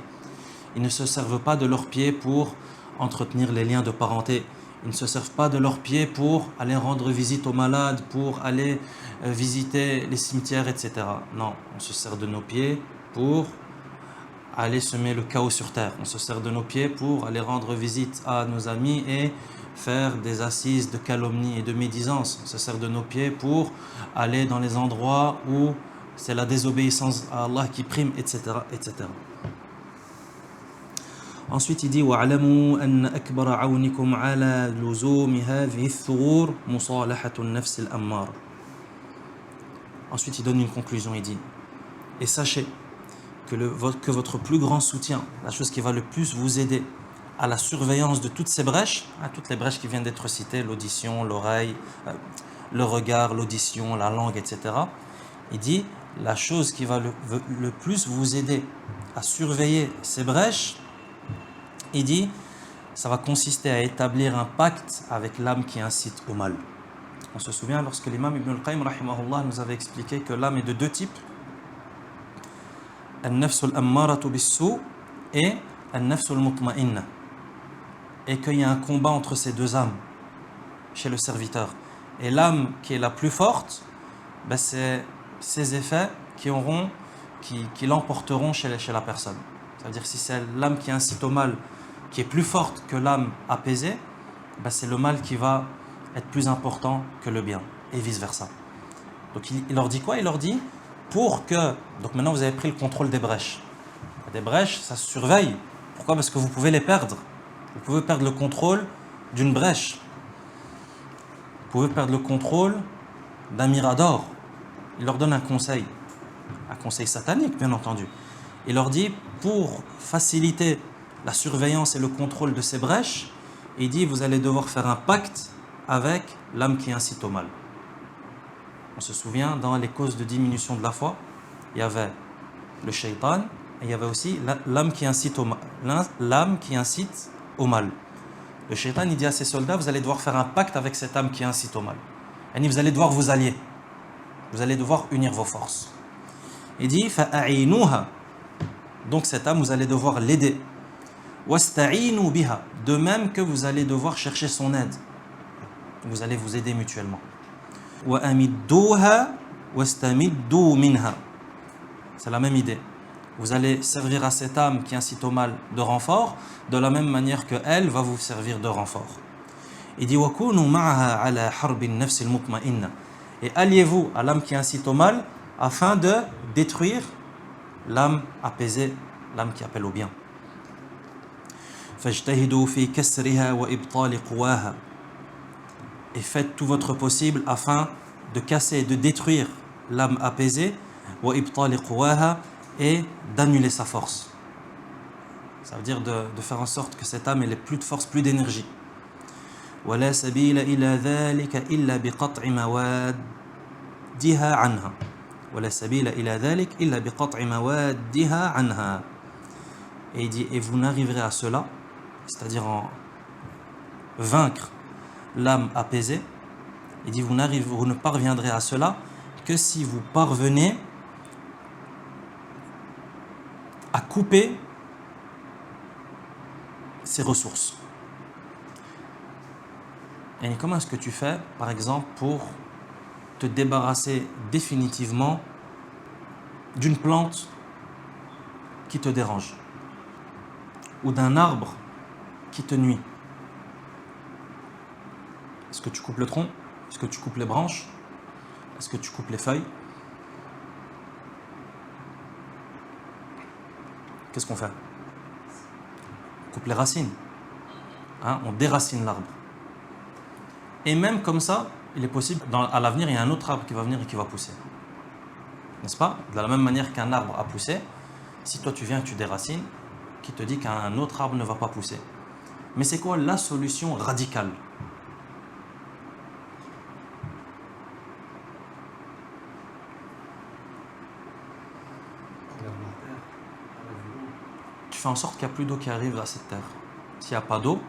Ils ne se servent pas de leurs pieds pour entretenir les liens de parenté. Ils ne se servent pas de leurs pieds pour aller rendre visite aux malades, pour aller visiter les cimetières, etc. Non, on se sert de nos pieds pour aller semer le chaos sur terre. On se sert de nos pieds pour aller rendre visite à nos amis et faire des assises de calomnie et de médisance. On se sert de nos pieds pour aller dans les endroits où c'est la désobéissance à Allah qui prime, etc., etc. Ensuite, il dit وَاعْلَمُوا أَنَّ أَكْبَرَ عَوْنِكُمْ عَلَى لُزُومِ هَذِهِ الثُّغُورِ مُصَالَحَةُ النَّفْسِ الْأَمَّارِ. Ensuite, il donne une conclusion, il dit et sachez que votre plus grand soutien, la chose qui va le plus vous aider à la surveillance de toutes ces brèches, toutes les brèches qui viennent d'être citées, l'audition, l'oreille, le regard, l'audition, la langue, etc. Il dit la chose qui va le plus vous aider à surveiller ces brèches, il dit, ça va consister à établir un pacte avec l'âme qui incite au mal. On se souvient lorsque l'imam Ibn al-Qayyim rahimahullah nous avait expliqué que l'âme est de deux types, al-nafs al-ammaratu bis-su' et al-nafs al-mutma'inna, et qu'il y a un combat entre ces deux âmes chez le serviteur. Et l'âme qui est la plus forte, c'est ces effets qui l'emporteront chez la personne. C'est-à-dire si c'est l'âme qui incite au mal qui est plus forte que l'âme apaisée, c'est le mal qui va être plus important que le bien, et vice-versa. Donc il leur dit quoi? Il leur dit, pour que... Donc maintenant vous avez pris le contrôle des brèches. Des brèches, ça se surveille. Pourquoi? Parce que vous pouvez les perdre. Vous pouvez perdre le contrôle d'une brèche. Vous pouvez perdre le contrôle d'un mirador. Il leur donne un conseil satanique, bien entendu. Il leur dit, pour faciliter la surveillance et le contrôle de ces brèches, il dit, vous allez devoir faire un pacte avec l'âme qui incite au mal. On se souvient, dans les causes de diminution de la foi, il y avait le shaitan, et il y avait aussi l'âme qui incite au mal. Le shaitan, il dit à ses soldats, vous allez devoir faire un pacte avec cette âme qui incite au mal. Et vous allez devoir vous allier. Vous allez devoir unir vos forces. Il dit فَأَعِينُوهَا. Donc cette âme, vous allez devoir l'aider. وَاسْتَعِينُوا بِهَا. De même que vous allez devoir chercher son aide. Vous allez vous aider mutuellement. وَأَمِدُّوهَا وَاسْتَمِدُّوا مِنْهَا. C'est la même idée. Vous allez servir à cette âme qui incite au mal de renfort, de la même manière que elle va vous servir de renfort. Il dit وَكُونُوا مَعَهَا عَلَى حَرْبِ النَّفْسِ الْمُطْمَئِنَّةِ. Et alliez-vous à l'âme qui incite au mal afin de détruire l'âme apaisée, l'âme qui appelle au bien. فَاجْتَهِدُوا فِي كَسْرِهَا وَإِبْطَالِ قُوَاهَا. Et faites tout votre possible afin de casser, de détruire l'âme apaisée, وَإِبْطَالِ قُوَاهَا, et d'annuler sa force. Ça veut dire de faire en sorte que cette âme ait plus de force, plus d'énergie. وَلَا سَبِيلَ إِلَى ذَلِكَ إِلَّا بِقَطْعِ مَوَادِّهَا عَنْهَا. وَلَا سَبِيلَ إِلَى ذَلِكَ إِلَّا بِقَطْعِ مَوَادِّهَا عَنْهَا. Et il dit, et vous n'arriverez à cela, c'est-à-dire en vaincre l'âme apaisée, il dit, vous ne parviendrez à cela que si vous parvenez à couper ses ressources. Et comment est-ce que tu fais, par exemple, pour te débarrasser définitivement d'une plante qui te dérange ou d'un arbre qui te nuit? Est-ce que tu coupes le tronc? Est-ce que tu coupes les branches? Est-ce que tu coupes les feuilles? Qu'est-ce qu'on fait? On coupe les racines. On déracine l'arbre. Et même comme ça, il est possible, à l'avenir, il y a un autre arbre qui va venir et qui va pousser. N'est-ce pas? De la même manière qu'un arbre a poussé, si toi tu viens et tu déracines, qui te dit qu'un autre arbre ne va pas pousser? Mais c'est quoi la solution radicale? Tu fais en sorte qu'il n'y a plus d'eau qui arrive à cette terre. S'il n'y a pas d'eau,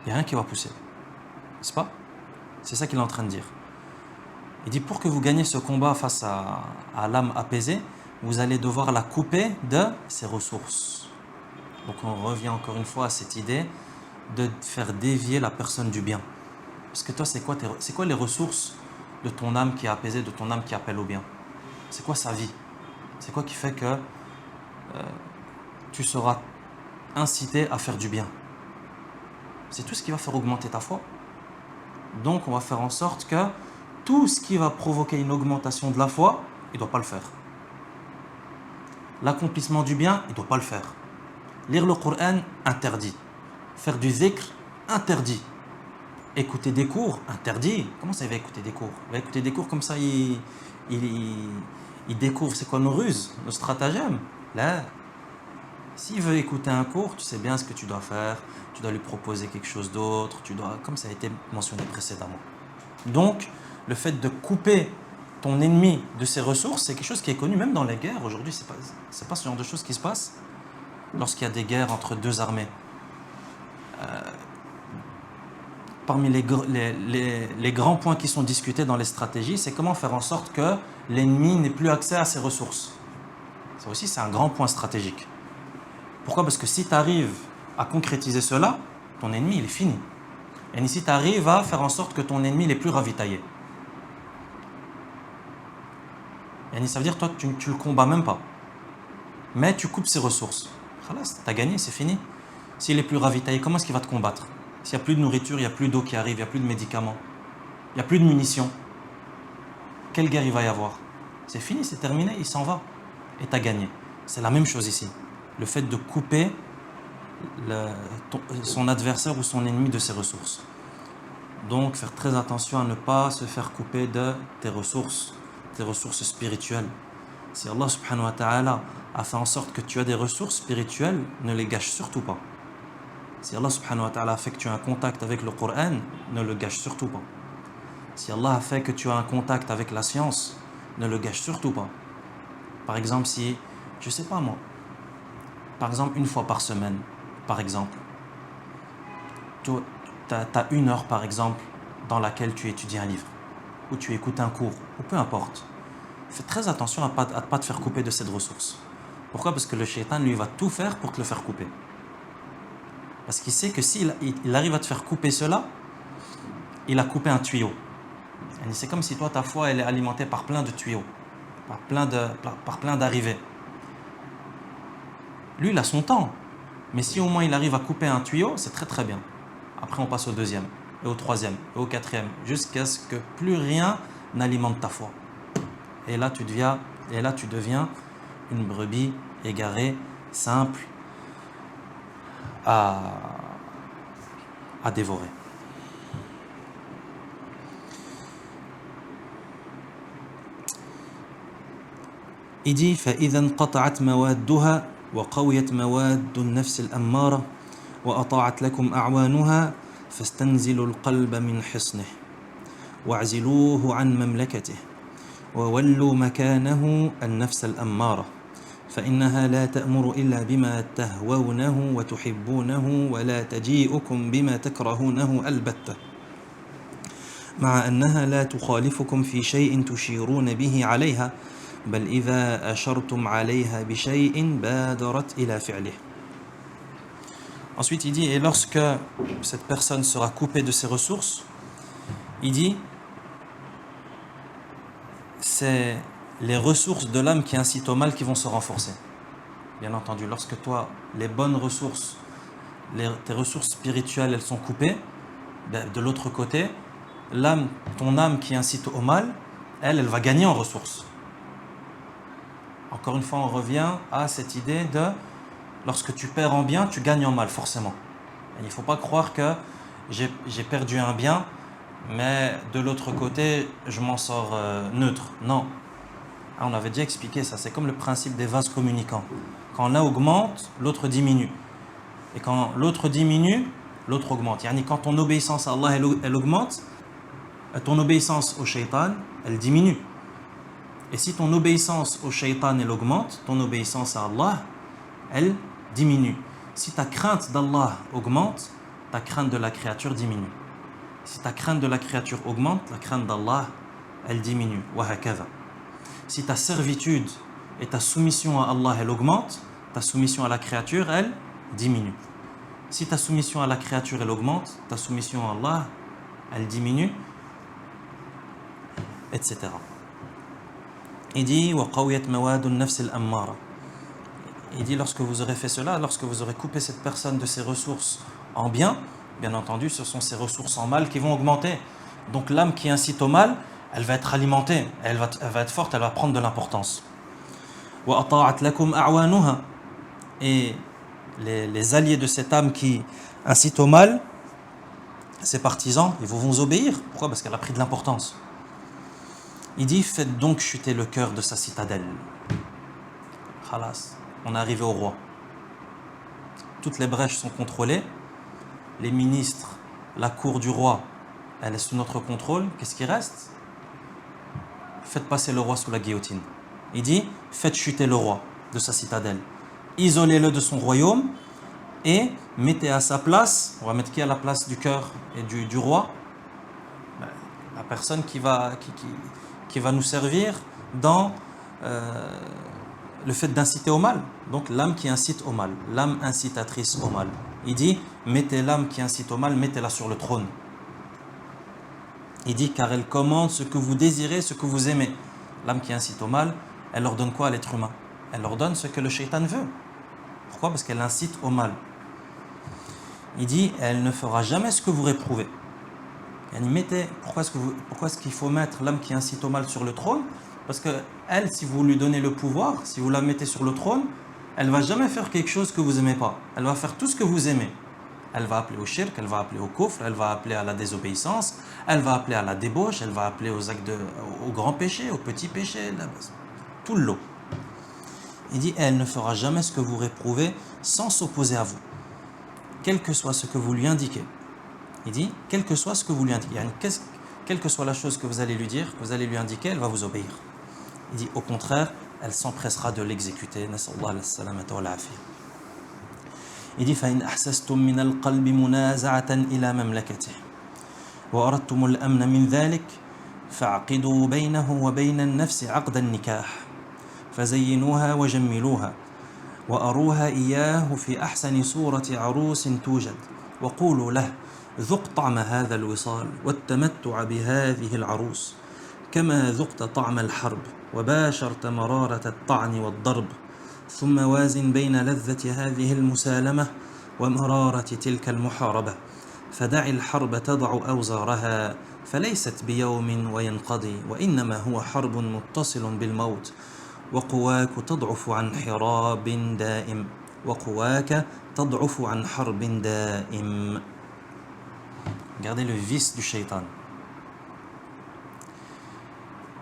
il n'y a rien qui va pousser. N'est-ce pas? C'est ça qu'il est en train de dire. Il dit, pour que vous gagnez ce combat face à l'âme apaisée, vous allez devoir la couper de ses ressources. Donc on revient encore une fois à cette idée de faire dévier la personne du bien. Parce que toi, c'est quoi les ressources de ton âme qui est apaisée, de ton âme qui appelle au bien? C'est quoi sa vie? C'est quoi qui fait que tu seras incité à faire du bien? C'est tout ce qui va faire augmenter ta foi. Donc on va faire en sorte que tout ce qui va provoquer une augmentation de la foi, il ne doit pas le faire. L'accomplissement du bien, il ne doit pas le faire. Lire le Coran, interdit. Faire du zikr, interdit. Écouter des cours, interdit. Comment ça, il va écouter des cours? Il va écouter des cours comme ça, il découvre c'est quoi nos ruses, nos stratagèmes. Là, s'il veut écouter un cours, tu sais bien ce que tu dois faire. Tu dois lui proposer quelque chose d'autre. Comme ça a été mentionné précédemment. Donc, le fait de couper ton ennemi de ses ressources, c'est quelque chose qui est connu même dans les guerres. Aujourd'hui, c'est pas ce genre de choses qui se passe lorsqu'il y a des guerres entre deux armées. Parmi les grands points qui sont discutés dans les stratégies, c'est comment faire en sorte que l'ennemi n'ait plus accès à ses ressources. Ça aussi, c'est un grand point stratégique. Pourquoi? Parce que si tu arrives à concrétiser cela, ton ennemi, il est fini. Et si tu arrives à faire en sorte que ton ennemi n'est plus ravitaillé. Et ça veut dire, toi, tu le combats même pas. Mais tu coupes ses ressources. Khalas, tu as gagné, c'est fini. S'il est plus ravitaillé, comment est-ce qu'il va te combattre? S'il n'y a plus de nourriture, il n'y a plus d'eau qui arrive, il n'y a plus de médicaments, il n'y a plus de munitions, quelle guerre il va y avoir? C'est fini, c'est terminé, il s'en va. Et tu as gagné. C'est la même chose ici. Le fait de couper son adversaire ou son ennemi de ses ressources. Donc, faire très attention à ne pas se faire couper de tes ressources spirituelles. Si Allah subhanahu wa ta'ala a fait en sorte que tu as des ressources spirituelles, ne les gâche surtout pas. Si Allah subhanahu wa ta'ala a fait que tu as un contact avec le Coran, ne le gâche surtout pas. Si Allah a fait que tu as un contact avec la science, ne le gâche surtout pas. Par exemple, si, je sais pas moi, par exemple une fois par semaine, par exemple, tu as 1 heure par exemple dans laquelle tu étudies un livre, ou tu écoutes un cours, ou peu importe. fais très attention à ne pas te faire couper de cette ressource. Pourquoi? Parce que le shaitan, lui, va tout faire pour te le faire couper. Parce qu'il sait que s'il il arrive à te faire couper cela, il a coupé un tuyau. Et c'est comme si toi, ta foi, elle est alimentée par plein de tuyaux, par plein d'arrivées. Lui, il a son temps. Mais si au moins il arrive à couper un tuyau, c'est très très bien. Après, on passe au deuxième, et au troisième, et au quatrième, jusqu'à ce que plus rien n'alimente ta foi. Et là, tu deviens une brebis égarée, simple, à dévorer. Il dit فإذا انقطعت موادها وقويت مواد النفس الأمارة وأطاعت لكم أعوانها فاستنزلوا القلب من حصنه واعزلوه عن مملكته وولوا مكانه النفس الأمارة فإنها لا تأمر إلا بما تهوونه وتحبونه ولا تجيئكم بما تكرهونه البتة مع أنها لا تخالفكم في شيء تشيرون به عليها بل إذا أشرتم عليها بشيء بادرت إلى فعله. Ensuite il dit, et lorsque cette personne sera coupée de ses ressources, il dit, c'est les ressources de l'âme qui incitent au mal qui vont se renforcer. Bien entendu, lorsque toi, les bonnes ressources, tes ressources spirituelles, elles sont coupées, de l'autre côté, ton âme qui incite au mal, elle va gagner en ressources. Encore une fois, on revient à cette idée de lorsque tu perds en bien, tu gagnes en mal, forcément. Et il ne faut pas croire que j'ai perdu un bien, mais de l'autre côté, je m'en sors neutre. Non. On avait déjà expliqué ça. C'est comme le principe des vases communicants. Quand l'un augmente, l'autre diminue. Et quand l'autre diminue, l'autre augmente. Yani quand ton obéissance à Allah, elle augmente, ton obéissance au shaitan, elle diminue. Et si ton obéissance au shaitan, elle augmente, ton obéissance à Allah, elle diminue. Si ta crainte d'Allah augmente, ta crainte de la créature diminue. Si ta crainte de la créature augmente, la crainte d'Allah, elle diminue. Wahakadha. Si ta servitude et ta soumission à Allah, elle augmente, ta soumission à la créature, elle diminue. Si ta soumission à la créature, elle augmente, ta soumission à Allah, elle diminue, etc. Il dit وَقَوْيَتْ مَوَادُ النَّفْسِ الْأَمَّارَةِ. Il dit lorsque vous aurez fait cela, lorsque vous aurez coupé cette personne de ses ressources en bien, bien entendu, ce sont ses ressources en mal qui vont augmenter. Donc l'âme qui incite au mal, elle va être alimentée, elle va être forte, elle va prendre de l'importance. وَأَطَاعَتْ لَكُمْ أَعْوَانُهَا. Et les alliés de cette âme qui incite au mal, ses partisans, ils vont obéir. Pourquoi? Parce qu'elle a pris de l'importance. Il dit, faites donc chuter le cœur de sa citadelle. Khalas, on est arrivé au roi. Toutes les brèches sont contrôlées. Les ministres, la cour du roi, elle est sous notre contrôle. Qu'est-ce qui reste? Faites passer le roi sous la guillotine. Il dit, faites chuter le roi de sa citadelle. Isolez-le de son royaume et mettez à sa place, on va mettre qui à la place du cœur et du roi? La personne qui va nous servir dans le fait d'inciter au mal. Donc l'âme qui incite au mal, l'âme incitatrice au mal. Il dit, mettez l'âme qui incite au mal, mettez-la sur le trône. Il dit, car elle commande ce que vous désirez, ce que vous aimez. L'âme qui incite au mal, elle ordonne quoi à l'être humain? Elle ordonne ce que le shaitan veut. Pourquoi? Parce qu'elle incite au mal. Il dit, elle ne fera jamais ce que vous réprouvez. Pourquoi est-ce qu'il faut mettre l'âme qui incite au mal sur le trône? Parce que elle, si vous lui donnez le pouvoir, si vous la mettez sur le trône, elle ne va jamais faire quelque chose que vous n'aimez pas. Elle va faire tout ce que vous aimez. Elle va appeler au shirk, elle va appeler au kufr, elle va appeler à la désobéissance, elle va appeler à la débauche, elle va appeler aux grands péchés, aux petits péchés, tout le lot. Il dit, elle ne fera jamais ce que vous réprouvez sans s'opposer à vous, quel que soit ce que vous lui indiquez. Il dit, quel que soit ce que vous lui indiquez, quelle que soit la chose que vous allez lui dire, que vous allez lui indiquer, elle va vous obéir. Il dit, au contraire, elle s'empressera de l'exécuter. Nasallahu as-salamata wal afiyah. Il dit, فَإِنْ أَحْسَسْتُمْ مِنَ الْقَلْبِ مُنَازَعَةً إِلَى مَمْلَكَتِهِ وَأَرَدْتُمُ الْأَمْنَ مِنْ ذَلِكَ فاعقدوا بينه وبين النفس عقد النكاح فزينوها وجملوها وأروها إياه في أحسن صورة عروس توجد وقولوا له ذق طعم هذا الوصال والتمتع بهذه العروس كما ذقت طعم الحرب وباشرت مرارة الطعن والضرب ثم وازن بين لذة هذه المسالمة ومرارة تلك المحاربة فدع الحرب تضع أوزارها فليست بيوم وينقضي وإنما هو حرب متصل بالموت وقواك تضعف عن حراب دائم وقواك تضعف عن حرب دائم. Regardez le vice du shaitan.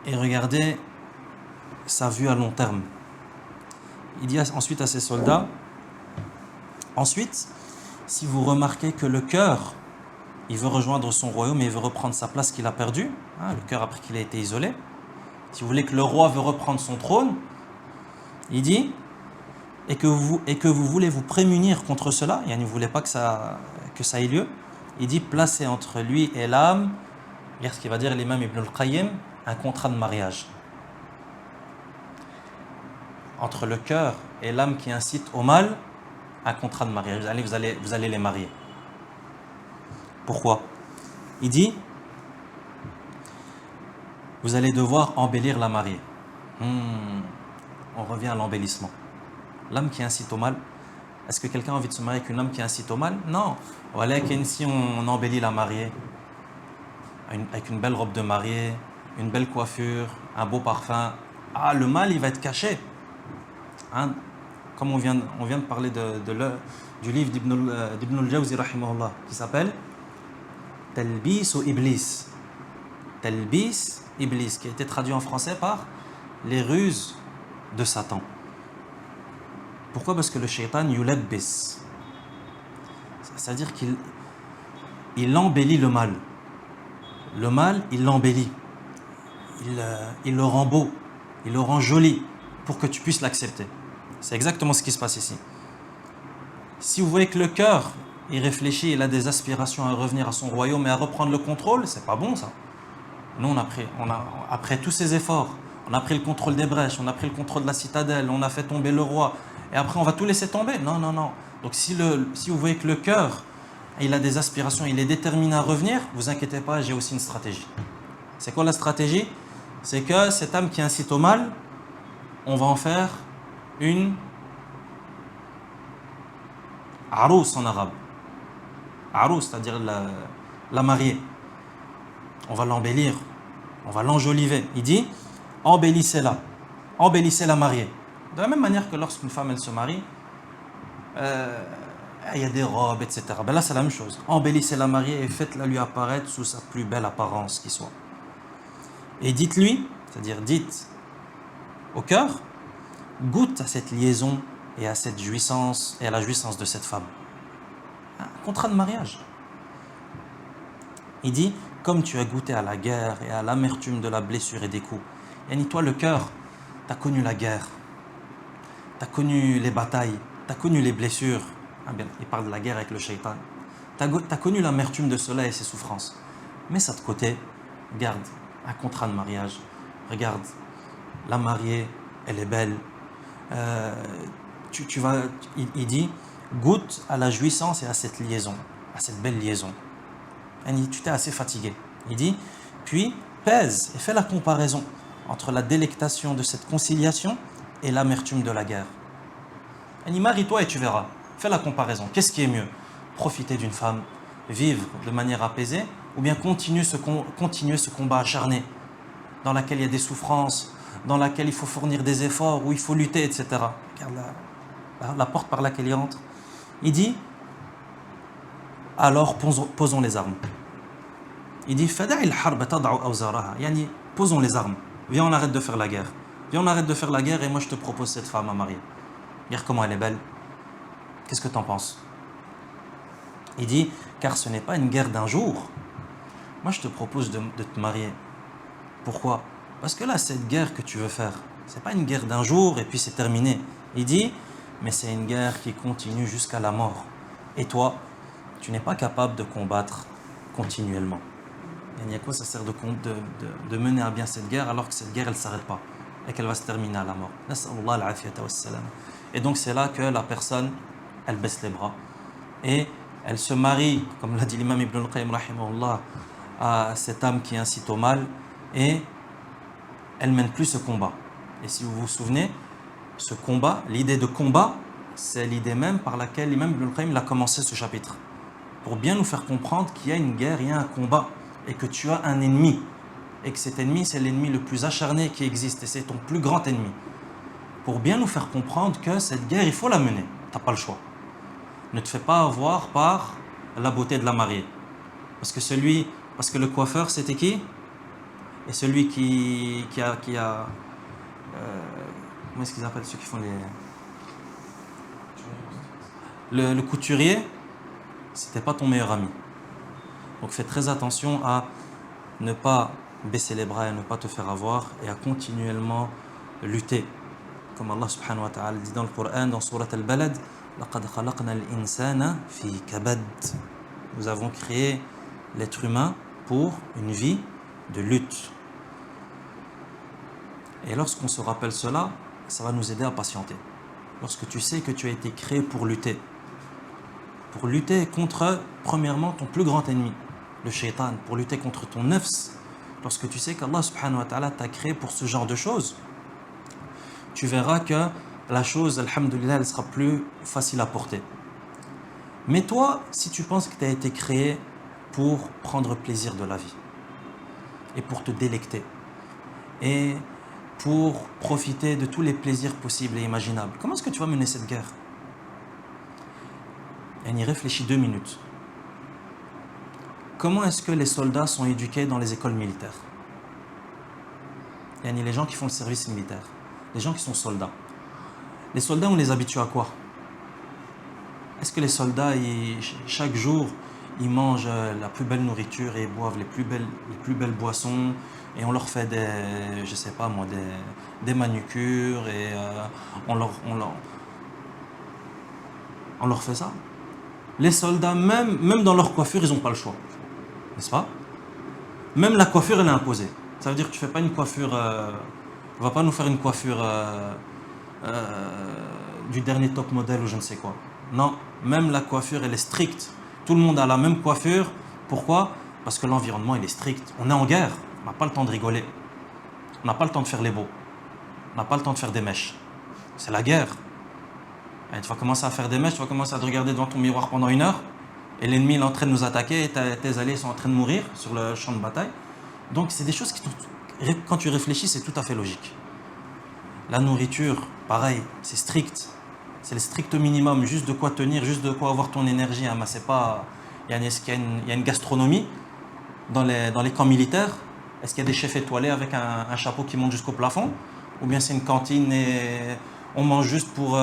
Et regardez sa vue à long terme. Il dit ensuite à ses soldats, ensuite, si vous remarquez que le cœur, il veut rejoindre son royaume et il veut reprendre sa place qu'il a perdue, hein, le cœur après qu'il a été isolé, si vous voulez que le roi veut reprendre son trône, il dit, et que vous voulez vous prémunir contre cela, et vous ne voulez pas que ça ait lieu, il dit, placez entre lui et l'âme, regarde ce qu'il va dire l'imam Ibn al-Qayyim, un contrat de mariage. Entre le cœur et l'âme qui incite au mal, un contrat de mariage. Vous allez les marier. Pourquoi? Il dit, vous allez devoir embellir la mariée. On revient à l'embellissement. L'âme qui incite au mal. Est-ce que quelqu'un a envie de se marier avec une âme qui incite au mal? Non. Voilà, si on embellit la mariée avec une belle robe de mariée, une belle coiffure, un beau parfum, le mal, il va être caché. Hein? Comme on vient de parler du livre d'Ibn al-Jawzi rahimahullah, qui s'appelle Talbis ou Iblis. Talbis, Iblis, qui a été traduit en français par les ruses de Satan. Pourquoi? Parce que le shaitan yulabbis, c'est-à-dire qu'il embellit le mal. Le mal, il l'embellit. Il le rend beau, il le rend joli pour que tu puisses l'accepter. C'est exactement ce qui se passe ici. Si vous voyez que le cœur, il réfléchit, il a des aspirations à revenir à son royaume et à reprendre le contrôle, c'est pas bon ça. Nous, après tous ces efforts, on a pris le contrôle des brèches, on a pris le contrôle de la citadelle, on a fait tomber le roi, et après on va tout laisser tomber. Non. Donc si vous voyez que le cœur, il a des aspirations, il est déterminé à revenir, vous inquiétez pas, j'ai aussi une stratégie. C'est quoi la stratégie? C'est que cette âme qui incite au mal, on va en faire une arous en arabe. Arous, c'est-à-dire la mariée. On va l'embellir, on va l'enjoliver. Il dit, embellissez-la, embellissez la mariée. De la même manière que lorsqu'une femme elle se marie, il y a des robes, etc. Ben là c'est la même chose. Embellissez la mariée et faites-la lui apparaître sous sa plus belle apparence qui soit. Et dites-lui, c'est-à-dire dites au cœur, goûte à cette liaison et à cette jouissance et à la jouissance de cette femme. Un contrat de mariage. Il dit, comme tu as goûté à la guerre et à l'amertume de la blessure et des coups. Yani toi le cœur, tu as connu la guerre, tu as connu les batailles, tu as connu les blessures. Il parle de la guerre avec le shaitan. Tu as connu l'amertume de cela et ses souffrances. Mais ça de côté, garde un contrat de mariage. Regarde, la mariée, elle est belle. Il dit, goûte à la jouissance et à cette liaison, à cette belle liaison. Tu t'es assez fatigué. Il dit, puis pèse et fais la comparaison entre la délectation de cette conciliation et l'amertume de la guerre. Marie-toi et tu verras. Fais la comparaison. Qu'est-ce qui est mieux? Profiter d'une femme, vivre de manière apaisée, ou bien continuer ce combat acharné dans lequel il y a des souffrances, dans lequel il faut fournir des efforts, où il faut lutter, etc. Regarde la porte par laquelle il entre. Il dit, alors posons les armes. Il dit, posons les armes. Viens, on arrête de faire la guerre. Viens, on arrête de faire la guerre et moi je te propose cette femme à marier. Regarde comment elle est belle. Qu'est-ce que tu en penses? Il dit, car ce n'est pas une guerre d'un jour. Moi je te propose de te marier. Pourquoi? Parce que là, cette guerre que tu veux faire, c'est pas une guerre d'un jour et puis c'est terminé. Il dit, mais c'est une guerre qui continue jusqu'à la mort. Et toi, tu n'es pas capable de combattre continuellement. Et à quoi ça sert de mener à bien cette guerre alors que cette guerre elle ne s'arrête pas et qu'elle va se terminer à la mort. Et donc c'est là que la personne elle baisse les bras et elle se marie, comme l'a dit l'imam Ibn al-Qayyim rahimahullah, à cette âme qui incite au mal et elle mène plus ce combat. Et si vous vous souvenez, ce combat, l'idée de combat, c'est l'idée même par laquelle l'imam Ibn al-Qayyim a commencé ce chapitre. Pour bien nous faire comprendre qu'il y a une guerre, il y a un combat et que tu as un ennemi. Et que cet ennemi, c'est l'ennemi le plus acharné qui existe et c'est ton plus grand ennemi. Pour bien nous faire comprendre que cette guerre, il faut la mener. Tu n'as pas le choix. Ne te fais pas avoir par la beauté de la mariée. Parce que le coiffeur, c'était qui? Et celui qui a comment est-ce qu'ils appellent ceux qui font le couturier, c'était pas ton meilleur ami. Donc fais très attention à ne pas baisser les bras et à ne pas te faire avoir et à continuellement lutter. Comme Allah subhanahu wa ta'ala dit dans le Coran, dans Surat Al-Balad, لَقَدْ خَلَقْنَا الْإِنسَانَ فِي كَبَدٍ. Nous avons créé l'être humain pour une vie de lutte. Et lorsqu'on se rappelle cela, ça va nous aider à patienter. Lorsque tu sais que tu as été créé pour lutter contre, premièrement, ton plus grand ennemi, le shaitan, pour lutter contre ton nafs, lorsque tu sais qu'Allah subhanahu wa ta'ala t'a créé pour ce genre de choses, tu verras que la chose, alhamdoulilah, elle sera plus facile à porter. Mais toi, si tu penses que tu as été créé pour prendre plaisir de la vie, et pour te délecter, et pour profiter de tous les plaisirs possibles et imaginables, comment est-ce que tu vas mener cette guerre? Et on y réfléchit 2 minutes. Comment est-ce que les soldats sont éduqués dans les écoles militaires? Et les gens qui font le service militaire, les gens qui sont soldats. Les soldats, on les habitue à quoi? Est-ce que les soldats, chaque jour, ils mangent la plus belle nourriture et ils boivent les plus belles boissons et on leur fait des manucures et on leur fait ça? Les soldats, même dans leur coiffure, ils n'ont pas le choix. N'est-ce pas? Même la coiffure, elle est imposée. Ça veut dire que tu ne fais pas une coiffure... on ne va pas nous faire une coiffure du dernier top modèle ou je ne sais quoi. Non, même la coiffure, elle est stricte. Tout le monde a la même coiffure. Pourquoi? Parce que l'environnement, il est strict. On est en guerre. On n'a pas le temps de rigoler. On n'a pas le temps de faire les beaux. On n'a pas le temps de faire des mèches. C'est la guerre. Et tu vas commencer à faire des mèches, tu vas commencer à te regarder devant ton miroir pendant 1 heure. Et l'ennemi est en train de nous attaquer et tes alliés sont en train de mourir sur le champ de bataille. Donc c'est des choses qui, quand tu réfléchis, c'est tout à fait logique. La nourriture, pareil, c'est strict. C'est le strict minimum, juste de quoi tenir, juste de quoi avoir ton énergie. Hein, mais c'est pas... Est-ce qu'il y a une gastronomie dans les camps militaires? Est-ce qu'il y a des chefs étoilés avec un chapeau qui monte jusqu'au plafond? Ou bien c'est une cantine et on mange juste pour...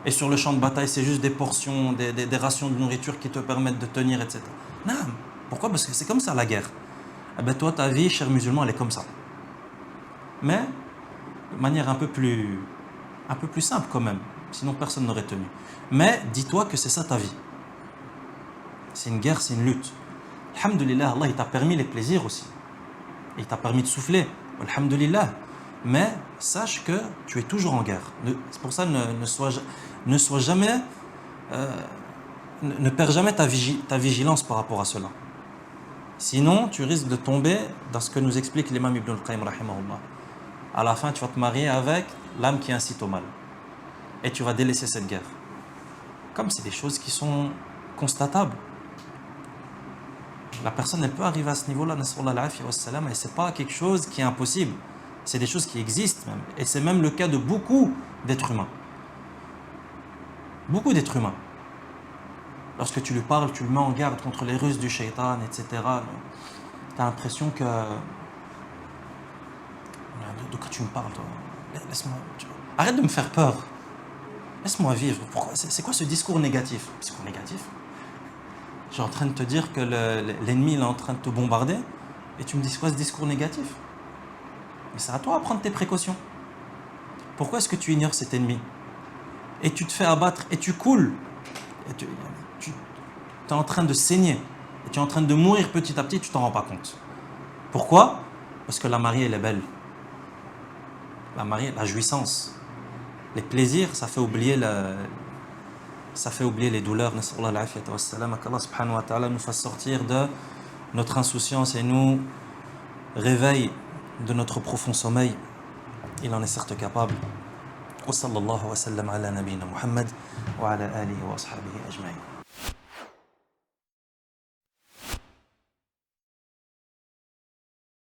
et sur le champ de bataille, c'est juste des portions, des rations de nourriture qui te permettent de tenir, etc. Non. Pourquoi? Parce que c'est comme ça la guerre. Eh bien, toi, ta vie, cher musulman, elle est comme ça. Mais de manière un peu plus simple quand même. Sinon, personne n'aurait tenu. Mais dis-toi que c'est ça ta vie. C'est une guerre, c'est une lutte. Alhamdulillah, Allah, il t'a permis les plaisirs aussi. Il t'a permis de souffler. Alhamdulillah. Mais sache que tu es toujours en guerre. C'est pour ça, ne sois jamais... ne perds jamais ta vigilance par rapport à cela. Sinon, tu risques de tomber dans ce que nous explique l'imam Ibn al-Qayyim rahimahullah. À la fin, tu vas te marier avec l'âme qui incite au mal. Et tu vas délaisser cette guerre. Comme c'est des choses qui sont constatables. La personne, elle peut arriver à ce niveau-là, et ce n'est pas quelque chose qui est impossible. C'est des choses qui existent même. Et c'est même le cas de beaucoup d'êtres humains. Beaucoup d'êtres humains. Lorsque tu lui parles, tu le mets en garde contre les ruses du shaitan, etc. Tu as l'impression que... De quoi tu me parles, toi? Laisse-moi... Arrête de me faire peur. Laisse-moi vivre. Pourquoi? C'est quoi ce discours négatif? Discours négatif? Je suis en train de te dire que l'ennemi est en train de te bombarder et tu me dis quoi ce discours négatif? Mais c'est à toi de prendre tes précautions. Pourquoi est-ce que tu ignores cet ennemi? Et tu te fais abattre et tu coules. Et tu es en train de saigner. Et tu es en train de mourir petit à petit, tu t'en rends pas compte. Pourquoi? Parce que la mariée, elle est belle. La mariée, la jouissance, les plaisirs, ça fait oublier les douleurs. Qu'Allah subhanahu wa ta'ala nous fasse sortir de notre insouciance et nous réveille de notre profond sommeil. Il en est certes capable. Wa sallallahu wa sallam ala nabina Muhammad wa ala alihi wa ashabihi ajma'in.